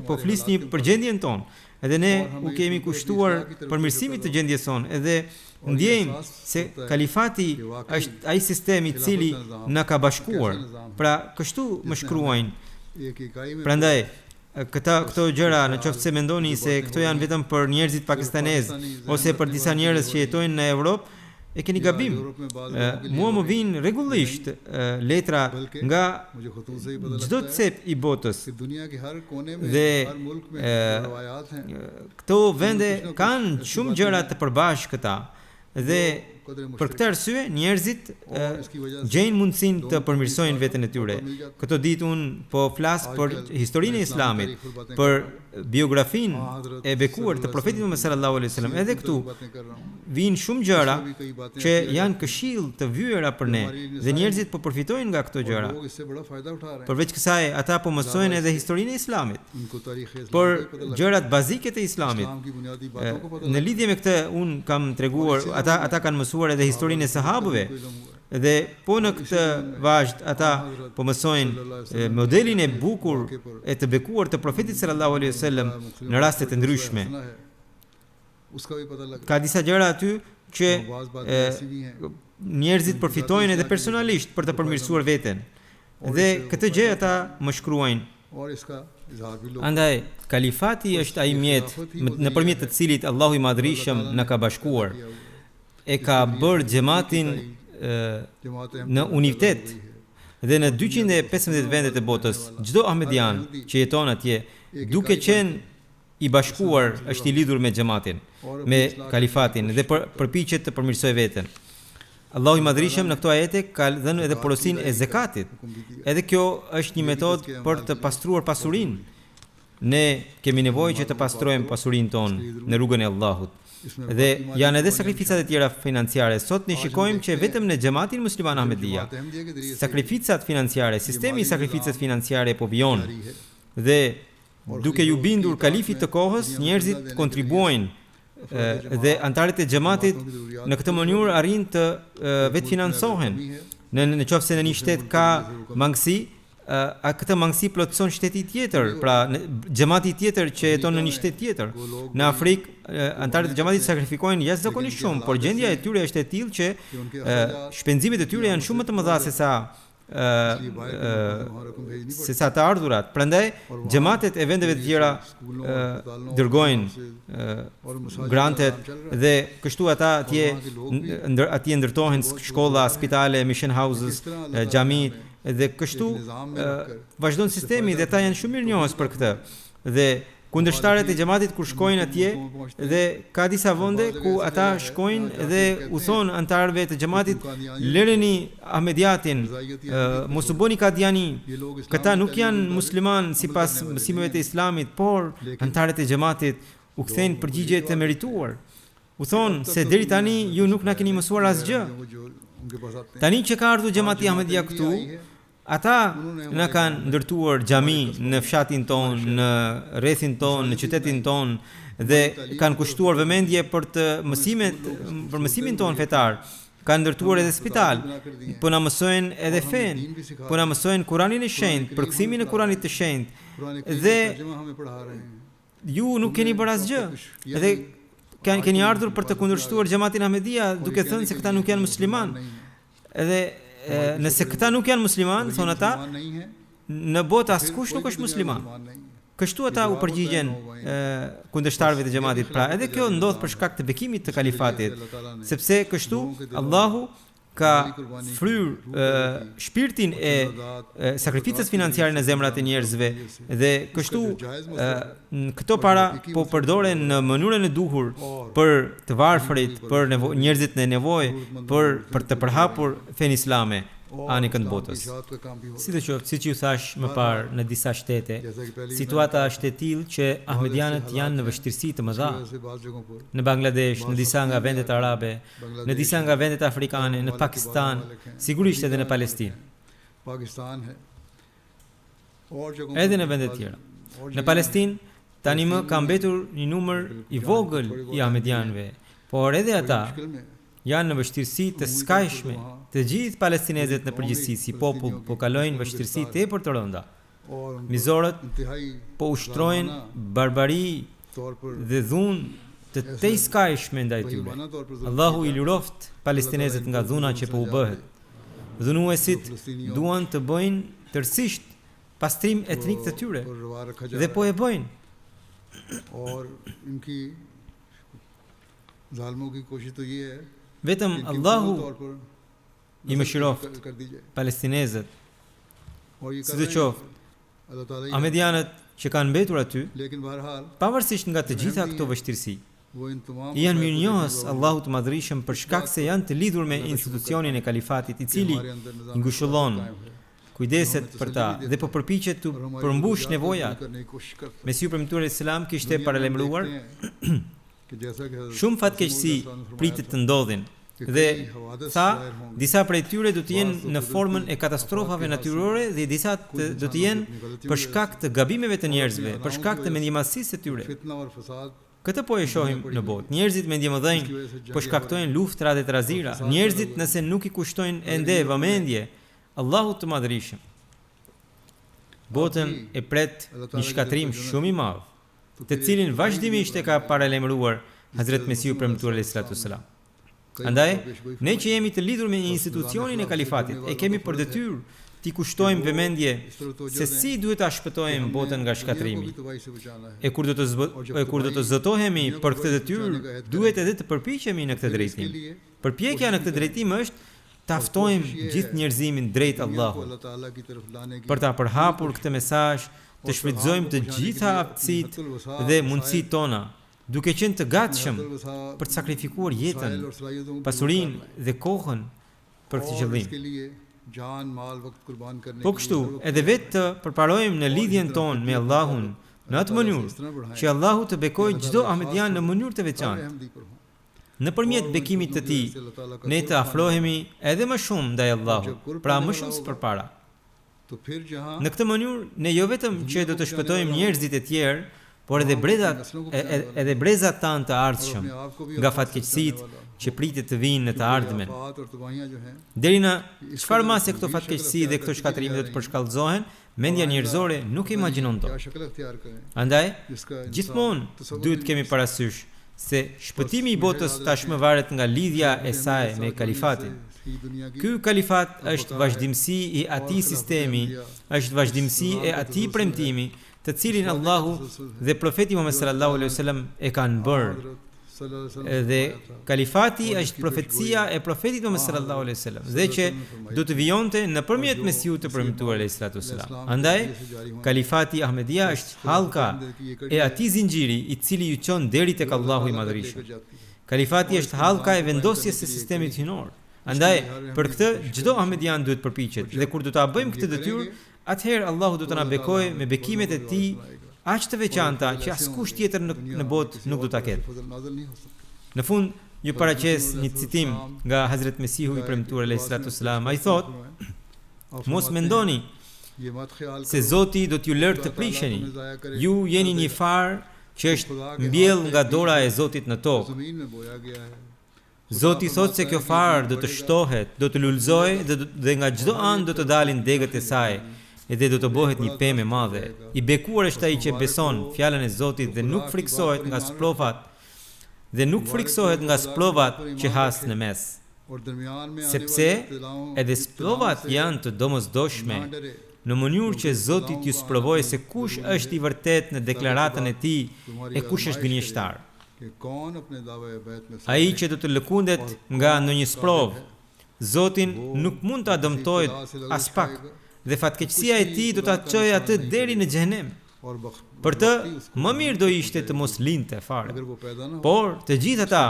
Speaker 2: po flisni për gjendjen tonë. Edhe ne u kemi kushtuar përmirësimit të gjendjes sonë, edhe ndjejmë se kalifati është ai sistem i cili na ka bashkuar. Pra, kështu më shkruajnë. Prandaj këto gjëra, në qoftë se mendoni se këto janë vetëm për njerëzit pakistanez ose për disa njerëz që jetojnë në Evropë, e keni gabim. Mua më vijnë rregullisht letra nga çdo cep i botës. Dhe këto vende kanë shumë gjëra të përbashkëta. Dhe për këtë arsye njerëzit gjejnë mundësinë të përmirësojnë veten e tyre. Këtë ditë un po flas për historinë e Islamit, për biografinë e bekuar të Profetit Muhammed sallallahu alaihi wasallam. Edhe këtu vijnë shumë gjëra që janë këshill të vyera për ne dhe njerëzit po përfitojnë nga këto gjëra. Përveç kësaj, ata po mësojnë edhe historinë e Islamit, por gjërat bazike të Islamit. Në lidhje me këtë un kam treguar, ata kanë mësuar edhe historinë e sahabëve. Dhe po në këtë vazhd ata po mësojnë modelin e bukur e të bekuar të Profetit sallallahu alaihi wasallam në raste të ndryshme. Ka disa gjëra aty që njerëzit përfitojnë edhe personalisht për të përmirësuar veten. Dhe këtë gjë ata më shkruajnë. Andaj kalifati është ai mjet nëpërmjet të cilit Allahu i Madhrishëm na ka bashkuar. E ka bërë xhamatin në unitet dhe në 215 vendet e botës, çdo ahmedian që jeton atje, duke qenë i bashkuar, është i lidhur me xhamatin, me kalifatin dhe përpiqet të përmirësojë veten. Allahu i Madhrishëm në këto ajete ka dhënë edhe porosinë e zakatit. Edhe kjo është një metodë për të pastruar pasurinë. Ne kemi nevojë që të pastrojmë pasurinë tonë në rrugën e Allahut. Dhe janë edhe sakrificat e tjera financiare. Sot ne shikojmë që vetëm në xhamatin musliman Ahmedia, sakrificat financiare, sistemi i sakrificave financiare po vijon. Dhe duke ju bindur kalifit të kohës, njerëzit kontribuojnë dhe antarët e xhamatit në këtë mënyrë arrin të vetfinancohen. Në qoftë se në një shtet ka mangësi, këtë mangësi plotëson shteti tjetër, pra xhamati tjetër që jeton në një shtet tjetër. Në Afrikë, antarët e xhamatit sakrifikojnë jashtëzakonisht shumë, por gjendja e tyre është e tillë që shpenzimet e tyre janë shumë më të mëdha se sa të ardhurat. Prandaj xhamatet e vendeve të tjera dërgojnë grantet dhe kështu ata atje ndërtohen shkolla, spitale, mission houses, xhamit. Dhe kështu vazhdon sistemi dhe ata janë shumë mirënjohës për këtë. Dhe kundërshtarët e xhamatit kur shkojnë atje, dhe ka disa vende ku ata shkojnë dhe u thon antarëve të xhamatit, lëreni ahmediatin, mos u bëni kadiani. Këta nuk janë musliman sipas mësimeve të Islamit, por antarët e xhamatit u kthejnë përgjigje të merituar. U thon se deri tani ju nuk na keni mësuar asgjë. Tani që ka ardhur xhamati Ahmedia këtu, ata na kanë ndërtuar xhami në fshatin ton, në rrethin ton, në qytetin ton dhe kanë kushtuar vëmendje për mësimin ton fetar. Kanë ndërtuar edhe spital, po na mësojnë edhe fen, po na mësojnë Kuranin e shenjtë, përkthimin e Kuranit të shenjtë. Dhe ju nuk keni bërë asgjë. Dhe keni ardhur për të kundërshtuar xhamatin Ahmedia duke thënë se këta nuk janë musliman. Edhe nëse këta nuk janë musliman, thonë ata, në botë askush nuk është musliman. Kështu ata u përgjigjen kundërshtarëve të xhamatit. Pra, edhe kjo ndodh për shkak të bekimit të kalifatit, sepse kështu Allahu ka fryrë shpirtin e sakrificës financiare në zemrat e njerëzve dhe kështu këto para po përdoren në mënyrën e duhur për të varfërit, për njerëzit në nevojë, për të përhapur fen islame anë kënd botës. Sidoqoftë, siç ju thash më parë, në disa shtete situata është e tillë që ahmedianët janë në vështirësi të mëdha. Në Bangladesh, në disa nga vendet arabe, në disa nga vendet afrikane, në Pakistan, sigurisht edhe në Palestinë. Edhe në vende të tjera. Në Palestinë tani më ka mbetur një numër i vogël i ahmedianëve, por edhe ata janë në vështirësi të skajshme. Të gjithë palestinezët në përgjithësi si popull po kalojnë vështirësi tepër të rënda. Mizorët po ushtrojnë barbari dhe dhunë të tejskajshme ndaj tyre. Allahu i luroft palestinezët nga dhuna që po u bëhet. Dhunuesit duan të bëjnë tërësisht pastrim etnik të tyre dhe po e bëjnë. Vetëm Allahu i mëshiroft palestinezët. Sidoqoftë, ahmedianët që kanë mbetur aty, pavarësisht nga të gjitha këto vështirësi, janë mirënjohës Allahut të Madhërisëm për shkak se janë të lidhur me institucionin e kalifatit, i cili i ngushëllon, kujdeset për ta dhe po përpiqet të përmbush nevojat. Mesiu premtuar Islam kishte paralajmëruar shumë fatkeqësi pritet të ndodhin. Dhe tha, disa prej tyre do të jenë në formën e katastrofave natyrore dhe disa do të jenë për shkak të gabimeve të njerëzve, për shkak të mendjemasisë së tyre. Këtë po e shohim në botë. Njerëzit mendjemëdhenj po shkaktojnë luftra dhe trazira. Njerëzit nëse nuk i kushtojnë ende vëmendje Allahut të Madhërisëm, botën e pret një shkatrim shumë i madh, të cilin vazhdimisht e ka paralajmëruar Hazrat Mesiu premtuar alayhi salatu wasalam. Andaj, ne që jemi të lidhur me institucionin e kalifatit, e kemi për detyrë t'i kushtojmë vëmendje se si duhet ta shpëtojmë botën nga shkatrimi. E kur do të zotohemi për këtë detyrë, duhet edhe të përpiqemi në këtë drejtim. Përpjekja në këtë drejtim është ta ftojmë gjithë njerëzimin drejt Allahut. Për ta përhapur këtë mesazh, të shfrytëzojmë të gjitha aftësitë dhe mundësitë tona, duke qenë të gatshëm për të sakrifikuar jetën, pasurinë dhe kohën për këtë qëllim. Po kështu, edhe vetë të përparojmë në lidhjen tonë me Allahun në atë mënyrë që Allahu të bekojë çdo ahmedian në mënyrë të veçantë. Nëpërmjet bekimit të tij, ne të afrohemi edhe më shumë ndaj Allahut, pra më shumë se përpara. Në këtë mënyrë, ne jo vetëm që do të shpëtojmë njerëzit e tjerë, por edhe brezat tanë të ardhshëm nga fatkeqësitë që pritet të vinë në të ardhmen. Deri në çfarë mase këto fatkeqësi dhe këto shkatrime do të përshkallëzohen, mendja njerëzore nuk e imagjinon dot. Andaj, gjithmonë duhet kemi parasysh se shpëtimi i botës tashmë varet nga lidhja e saj me kalifatin. Ky kalifat është vazhdimsi i atij sistemi, është vazhdimsi e atij premtimi të cilin Allahu dhe profeti Muhammed sallallahu alaihi wasallam e kanë bërë. Dhe kalifati është profecia e profetit Muhammed sallallahu alaihi wasallam, dhe që do të vijonte nëpërmjet Mesiut të premtuar alayhi salatu wasalam. Andaj, kalifati Ahmedia është hallka e atij zinxhiri i cili ju çon deri tek Allahu i Madhërisëm. Kalifati është hallka e vendosjes së sistemit hyjnor. Andaj, për këtë çdo ahmedian duhet përpiqet dhe kur do ta bëjmë këtë detyrë, atëherë Allahu do të na bekojë me bekimet e tij aq të veçanta që askush tjetër në botë nuk do ta ketë. Në fund, ju paraqes një citim nga Hazrat Mesihu i premtuar alayhi salatu wasalam. Ai thotë: "Mos mendoni se Zoti do t'ju lërë të prisheni. Ju jeni një far që është mbjell nga dora e Zotit në tokë. Zoti thotë se kjo farë do të shtohet, do të lulëzojë dhe nga çdo anë do të dalin degët e saj, edhe do të bëhet një pemë e madhe. I bekuar është ai që beson fjalën e Zotit dhe nuk friksohet nga sprovat që has në mes." sepse edhe sprovat janë të domosdoshme, në mënyrë që Zoti t'ju sprovojë se kush është i vërtet në deklaratën e tij e kush është gënjeshtar. Ai që do të lëkundet nga ndonjë sprovë, Zotin nuk mund ta dëmtojë as pak, dhe fatkeqësia e tij do ta çojë atë deri në xhenem. Për të, më mirë do ishte të mos lindte fare. Por të gjithë ata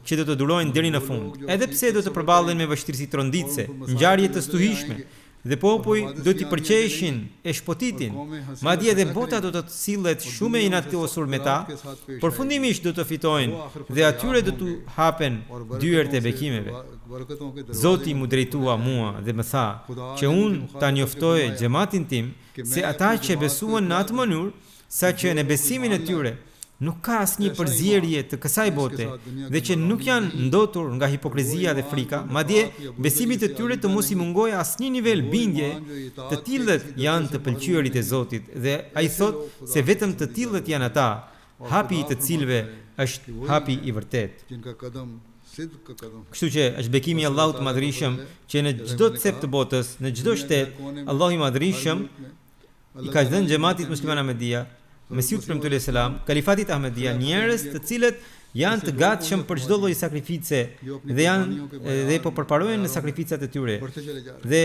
Speaker 2: që do të durojnë deri në fund, edhe pse do të përballen me vështirësi tronditse, ngjarje të stuhishme, dhe popuj do t'i përqeshin e shpotitin, madje edhe bota do të sillet shumë e inatosur me ta, përfundimisht do të fitojnë dhe atyre do t'u hapen dyert e bekimeve. Zoti mu drejtua mua dhe më tha që unë ta njoftoje xhamatin tim se ata që besuan në atë mënyrë, sa që në besimin e tyre nuk ka asnjë përzierje të kësaj bote dhe që nuk janë ndotur nga hipokrizia dhe frika, madje besimit të tyre të mos i mungojë asnjë nivel bindje, të tillët janë të pëlqyerit e Zotit dhe ai thot se vetëm të tillët janë ata, hapi i të cilëve është hapi i vërtet. Kështu që është bekimi i Allahut të Madhërisëm që në çdo cep të botës, në çdo shtet, Allahu i Madhërisëm i ka dhënë xhamatit musliman Ahmedia, Mesiut premtuar selam, kalifatit Ahmedia, njerëz të cilët janë të gatshëm për çdo lloj sakrifice dhe po përparojnë në sakrificat e tyre. Dhe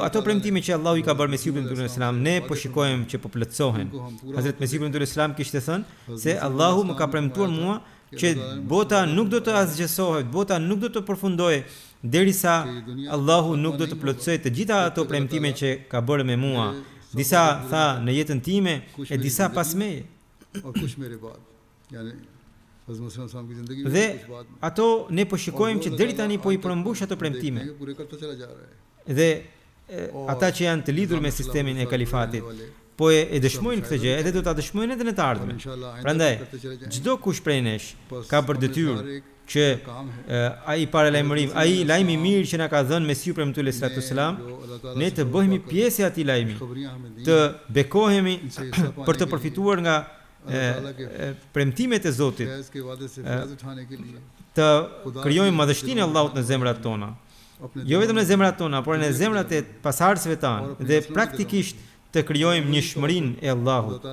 Speaker 2: ato premtime që Allahu i ka bërë Mesiut premtuar selam, ne po shikojmë që po plotësohen. Hazrat Mesiut premtuar selam kishte thënë se Allahu më ka premtuar mua që bota nuk do të asgjësohet, bota nuk do të përfundojë derisa Allahu nuk do të plotësojë të gjitha ato premtime që ka bërë me mua. Disa tha në jetën time e disa pas meje. Dhe ato ne po shikojmë që deri tani po i përmbush ato premtime. Dhe ata që janë të lidhur me sistemin e kalifatit po e dëshmojnë këtë gjë, edhe do ta dëshmojnë edhe në të ardhmen. Prandaj, çdo kush prej nesh ka për detyrë që ai paralajmërim, ai lajmi i mirë që na ka dhënë Mesiu premtuar sallallahu alaihi wasallam, ne të bëhemi pjesë e atij lajmi, të bekohemi për të përfituar nga premtimet e Zotit, të krijojmë madhështinë e Allahut në zemrat tona. Jo vetëm në zemrat tona, por në zemrat e pasardhësve tanë dhe praktikisht të krijojmë njëshmërinë e Allahut,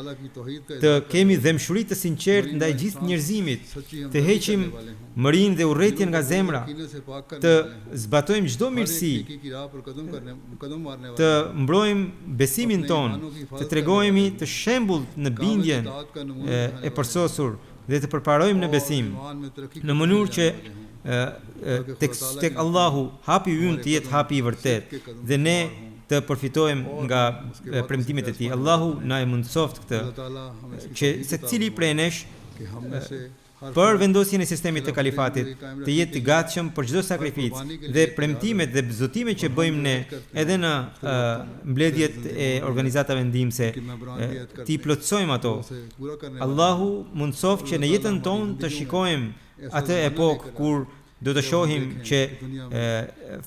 Speaker 2: të kemi dëmshuri të sinqertë ndaj gjithë njerëzimit, të heqim mërinë dhe urrëtitjen nga zemra, të zbatojmë çdo mirësi, të mbrojmë besimin ton, të tregojmë të shembullt në bindjen e përsosur dhe të përparojmë në besim, në mënyrë që tek Allahu hapi ynë të jetë hapi i vërtet dhe ne të përfitojmë nga premtimet e tij. Allahu na e mundsoft këtë që secili prej nesh për vendosjen e sistemit të kalifatit të jetë i gatshëm për çdo sakrificë dhe premtimet dhe zotimet që bëjmë ne edhe në mbledhjet e organizatave ndihmëse ti plotësojmë ato. Allahu mundsoft që në jetën tonë të shikojmë atë epokë kur do të shohim që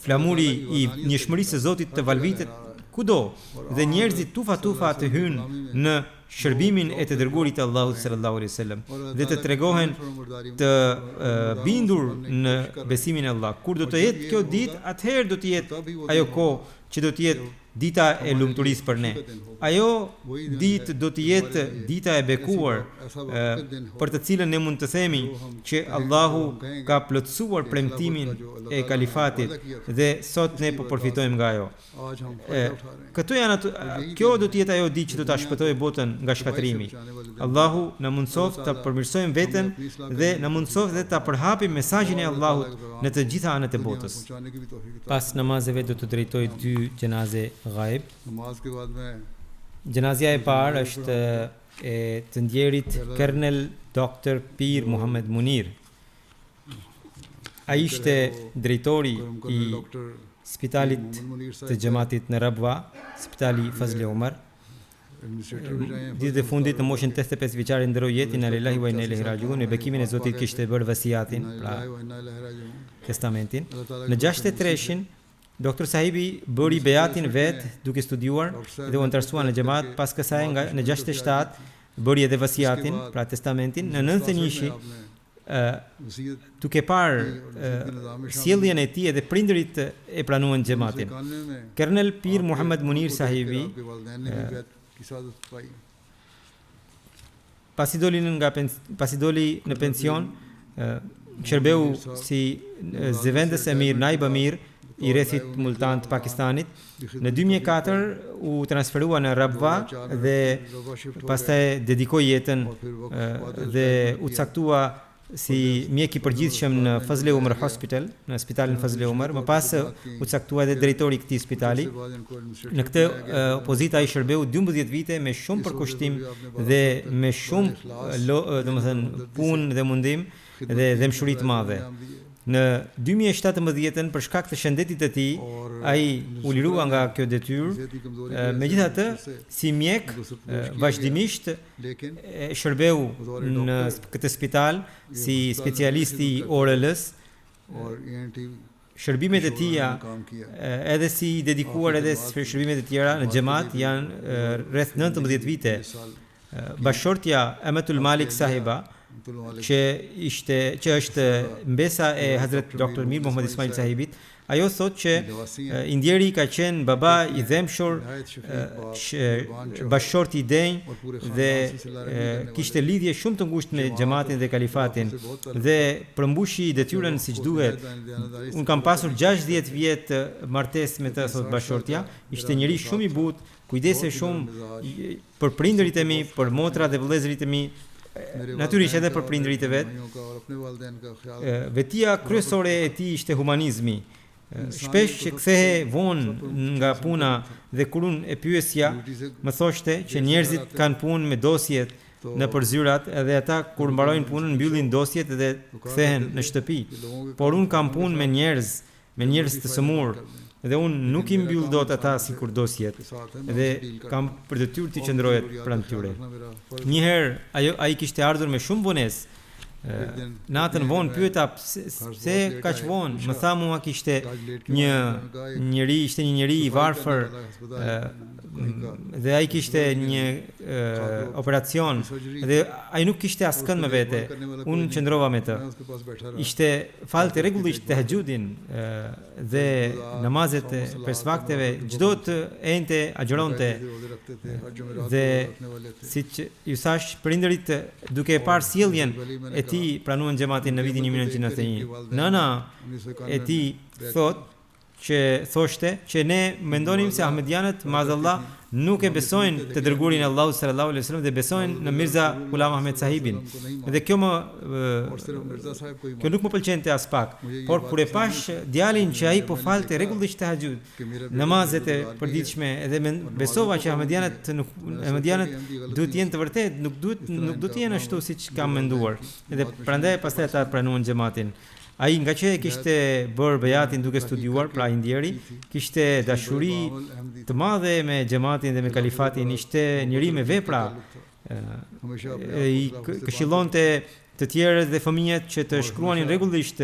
Speaker 2: flamuri i njëshmërisë së Zotit të valvitet kudo dhe njerëzit tufa të hynë në shërbimin e të dërguarit të Allahut sallallahu alaihi wasallam dhe të tregohen të bindur në besimin e Allah. Kur do të jetë kjo ditë, atëherë do të jetë ajo kohë që do të jetë dita e lumturisë për ne. Ajo ditë do të jetë dita e bekuar, për të cilën ne mund të themi që Allahu ka plotësuar premtimin e kalifatit dhe sot ne po përfitojmë nga ajo. Kjo do të jetë ajo ditë që do ta shpëtojë botën nga shkatërimi. Allahu na mundsoft ta përmirësojmë veten dhe na mundsoft dhe ta përhapim mesazhin e Allahut në të gjitha anët e botës. Pas namazeve do të drejtoj 2 gjenaze ghaib. Gjenazja e parë është e të ndjerit Kernel Dr. Pir Muhammed Munir. Ai ishte drejtori i spitalit të xhamatit në Rabwa, spitali Fazli Omar. Ditët e fundit në moshën 85 vjeçare ndroi jetën, inna lillahi wa inna ilaihi rajiun, me bekimin e Zotit kishte bërë vasiatin, pra testamentin. Në 63-shin Doktor Sahibi bëri beatin vet duke studiuar dhe u interesua në xhamat, pas kësaj në 67 bëri edhe vasiatin, pra testamentin. Në 91-shi duke parë sjelljen e tij edhe prindërit e pranuan xhamatin. Kernel Pir Muhammad Munir Sahibi pasi doli në pension, shërbeu si zëvendës emir Naib Amir I rrethit multan të Pakistanit. Në 2004 u transferua në Rabwa dhe pastaj dedikoi jetën dhe u caktua si mjek I përgjithshëm në Fazle Umar Hospital, në spitalin Fazle Umar. Më pas u caktua edhe drejtori I këtij spitali. Në këtë pozitë ai shërbeu 12 vite me shumë përkushtim dhe me shumë domethënë punë dhe mundim dhe dëmshuri të madhe. Në 2017 për shkak të shëndetit të tij, ai u lirua nga kjo detyrë. Megjithatë, si mjek vazhdimisht shërbeu në këtë spital si specialist I ORL-s. Shërbimet e tija edhe si dedikuar edhe shërbimet e tjera në xhamat janë rreth 19 vite. Bashortja Amatul Malik Sahiba që është mbesa e Hazrat Dr. Mir Muhammad Ismail Sahibit, ajo thot që I ndjeri ka qenë baba I dhemshur, bashorti I denj dhe kishte lidhje shumë të ngushtë me xhamatin dhe kalifatin dhe përmbushi detyrën siç duhet. Unë kam pasur 60 vjet martesë me të, thot bashortja, ishte njeri shumë I butë, kujdese shumë për prindërit e mi, për motrat dhe vëllezërit e mi. Natyrisht edhe për prindërit e vet. Vetia kryesore e tij ishte humanizmi. Shpesh që kthehe vonë nga puna dhe kur unë e pyesja, më thoshte që njerëzit kanë punë me dosjet në përzyrat edhe ata kur mbarojnë punën mbyllin dosjet dhe kthehen në shtëpi. Por unë kam punë me njerëz të sëmur dhe unë nuk I mbyll dot ata sikur dosjet dhe kam për detyrë të qëndrohet pranë tyre. Njëherë ai kishte ardhur me shumë vonesë. Natën vonë pyeta pse kaq vonë. Më tha mua kishte një njeri I varfër dhe ai kishte një operacion dhe ai nuk kishte askënd me vete. Unë qëndrova me të. Ishte falte rregullisht tahajjudin dhe namazet e pesvakteve, çdo të ente agjeronte. Dhe siç ju thash, prindërit duke parë sjelljen e tij pranuan xhamatin në vitin 1991. Nëna e tij thoshte që ne mendonim se ahmedianët madhallah nuk e besojnë të dërgurin e Allahut sallallahu alaihi wasallam dhe besojnë në Mirza Ghulam Ahmed Sahibin. Dhe kjo nuk më pëlqente as pak. Por kur e pash djalin që ai po falte rregullisht tahajjud, namazet e përditshme edhe besova që ahmedianët duhet të jenë të vërtetë, nuk duhet të jenë ashtu siç kam menduar. Edhe prandaj pastaj ata pranuan xhamatin. Ai nga që kishte bërë bejatin duke studiuar, pra I ndjeri, kishte dashuri të madhe me xhamatin dhe me kalifatin, ishte njeri me vepra. I këshillonte të tjerët dhe fëmijët që të shkruanin rregullisht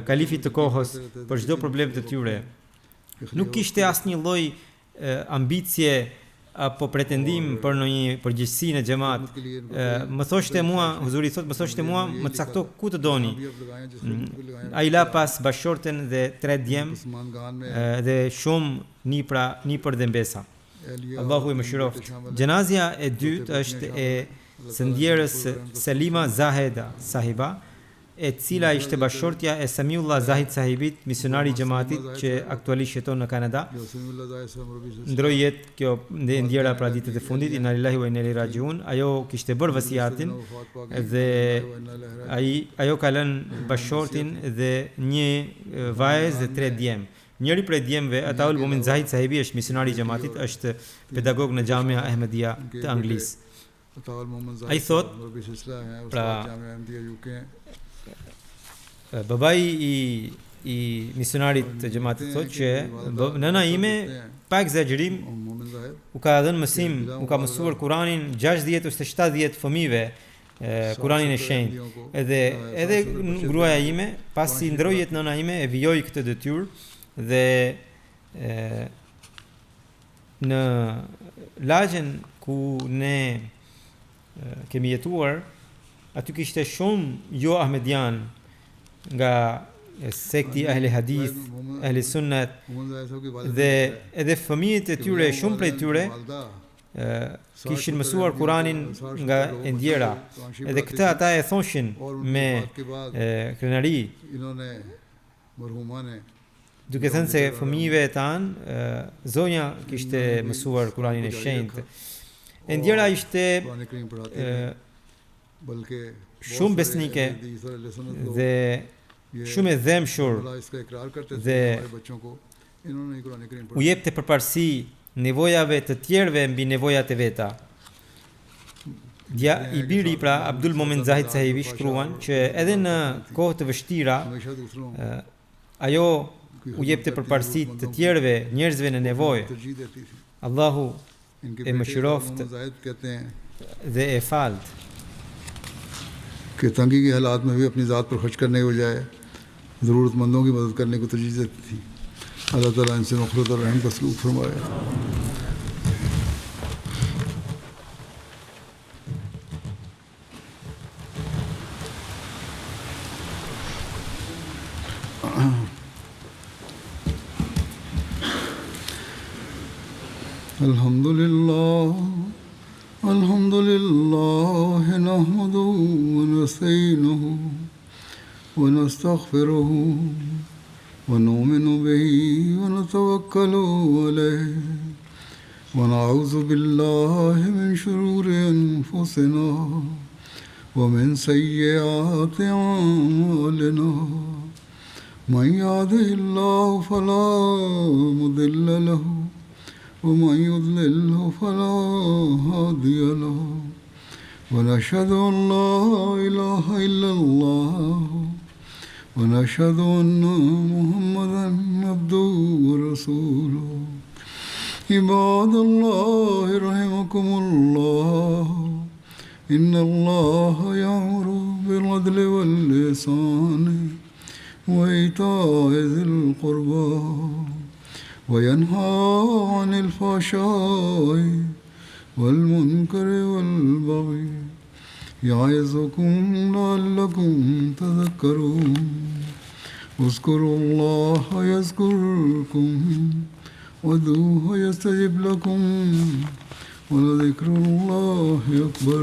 Speaker 2: kalifit të kohës për çdo problem të tyre. Nuk kishte asnjë lloj ambicie apo pretendim për një përgjegjësi në xhamat. Më thoshte mua, Huzuri thot, më cakto ku të doni. Ai la pas bashorten dhe 3 djem dhe shumë nipër dhe mbesa. Allahu I mëshiroft. Gjenazja e dytë është e sëndjerës Selima Zaheda Sahiba, e cila ishte bashortja e Samiullah Zahid Sahibit, misionari I xhamatit që aktualisht jeton në Kanada. Ndroi jetë kjo ndjera pra ditët e fundit, inna lillahi wa inna ilaihi rajiun. Ajo kishte bërë vasiatin dhe ajo ka lënë bashortin dhe një vajzë dhe 3 djem. Njëri prej djemve, Ataul Mumin Zahid Sahibi, është misionari I xhamatit, është pedagog në Xhamia Ahmedia të Anglisë. Ai thot, pra babai I misionarit të xhamatit thot që nëna ime pa egzagerim u ka dhënë mësim, u ka mësuar Kur'anin 60 ose 70 fëmijëve, Kur'anin e shenjtë. Edhe gruaja ime, pasi ndroi jetë nëna ime, e vijoi këtë detyrë dhe në lagjen ku ne kemi jetuar aty kishte shumë jo ahmedian nga sekti ahli hadith, ahli sunnat, dhe edhe fëmijët e tyre, shumë prej tyre kishin mësuar Kuranin nga e ndjera, edhe këta ata e thoshin me krenari, duke thënë se fëmijëve tanë zonja kishte mësuar Kuranin e shenjtë. E ndjera ishte shumë besnike dhe shumë e dhemshur dhe u jepte përparësi nevojave të tjerëve mbi nevojat e veta. I biri pra Abdul Momen Zahid Sahibi shkruan që edhe në kohë të vështira ajo u jepte përparësi të tjerëve njerëzve në nevojë. Allahu e mëshiroft dhe e falt.
Speaker 1: कि तंगी के हालात में भी अपनी ज़ात पर खर्च करने के बजाय ज़रूरतमंदों की मदद करने को तरजीह देती थी। अल्लाह ताला इनसे मग़फ़िरत और रहम का सलूक फरमाए। الحمد لله نحمده ونستعينه ونستغفره ونؤمن به ونتوكل عليه ونعوذ بالله من شرور أنفسنا ومن سيئات أعمالنا من يهده الله فلا مضل له ومن يضلله فلا هادي له ونشهد أن لا إله إلا الله ونشهد أن محمدا عبده ورسوله عباد الله رحمكم الله إن الله يأمر بالعدل والإحسان وإيتاء ذي القربى وينهى عن الفحشاء والمنكر والبغي يعظكم لعلكم تذكرون اذكروا الله يذكركم وادعوه يستجب لكم ولذكر الله أكبر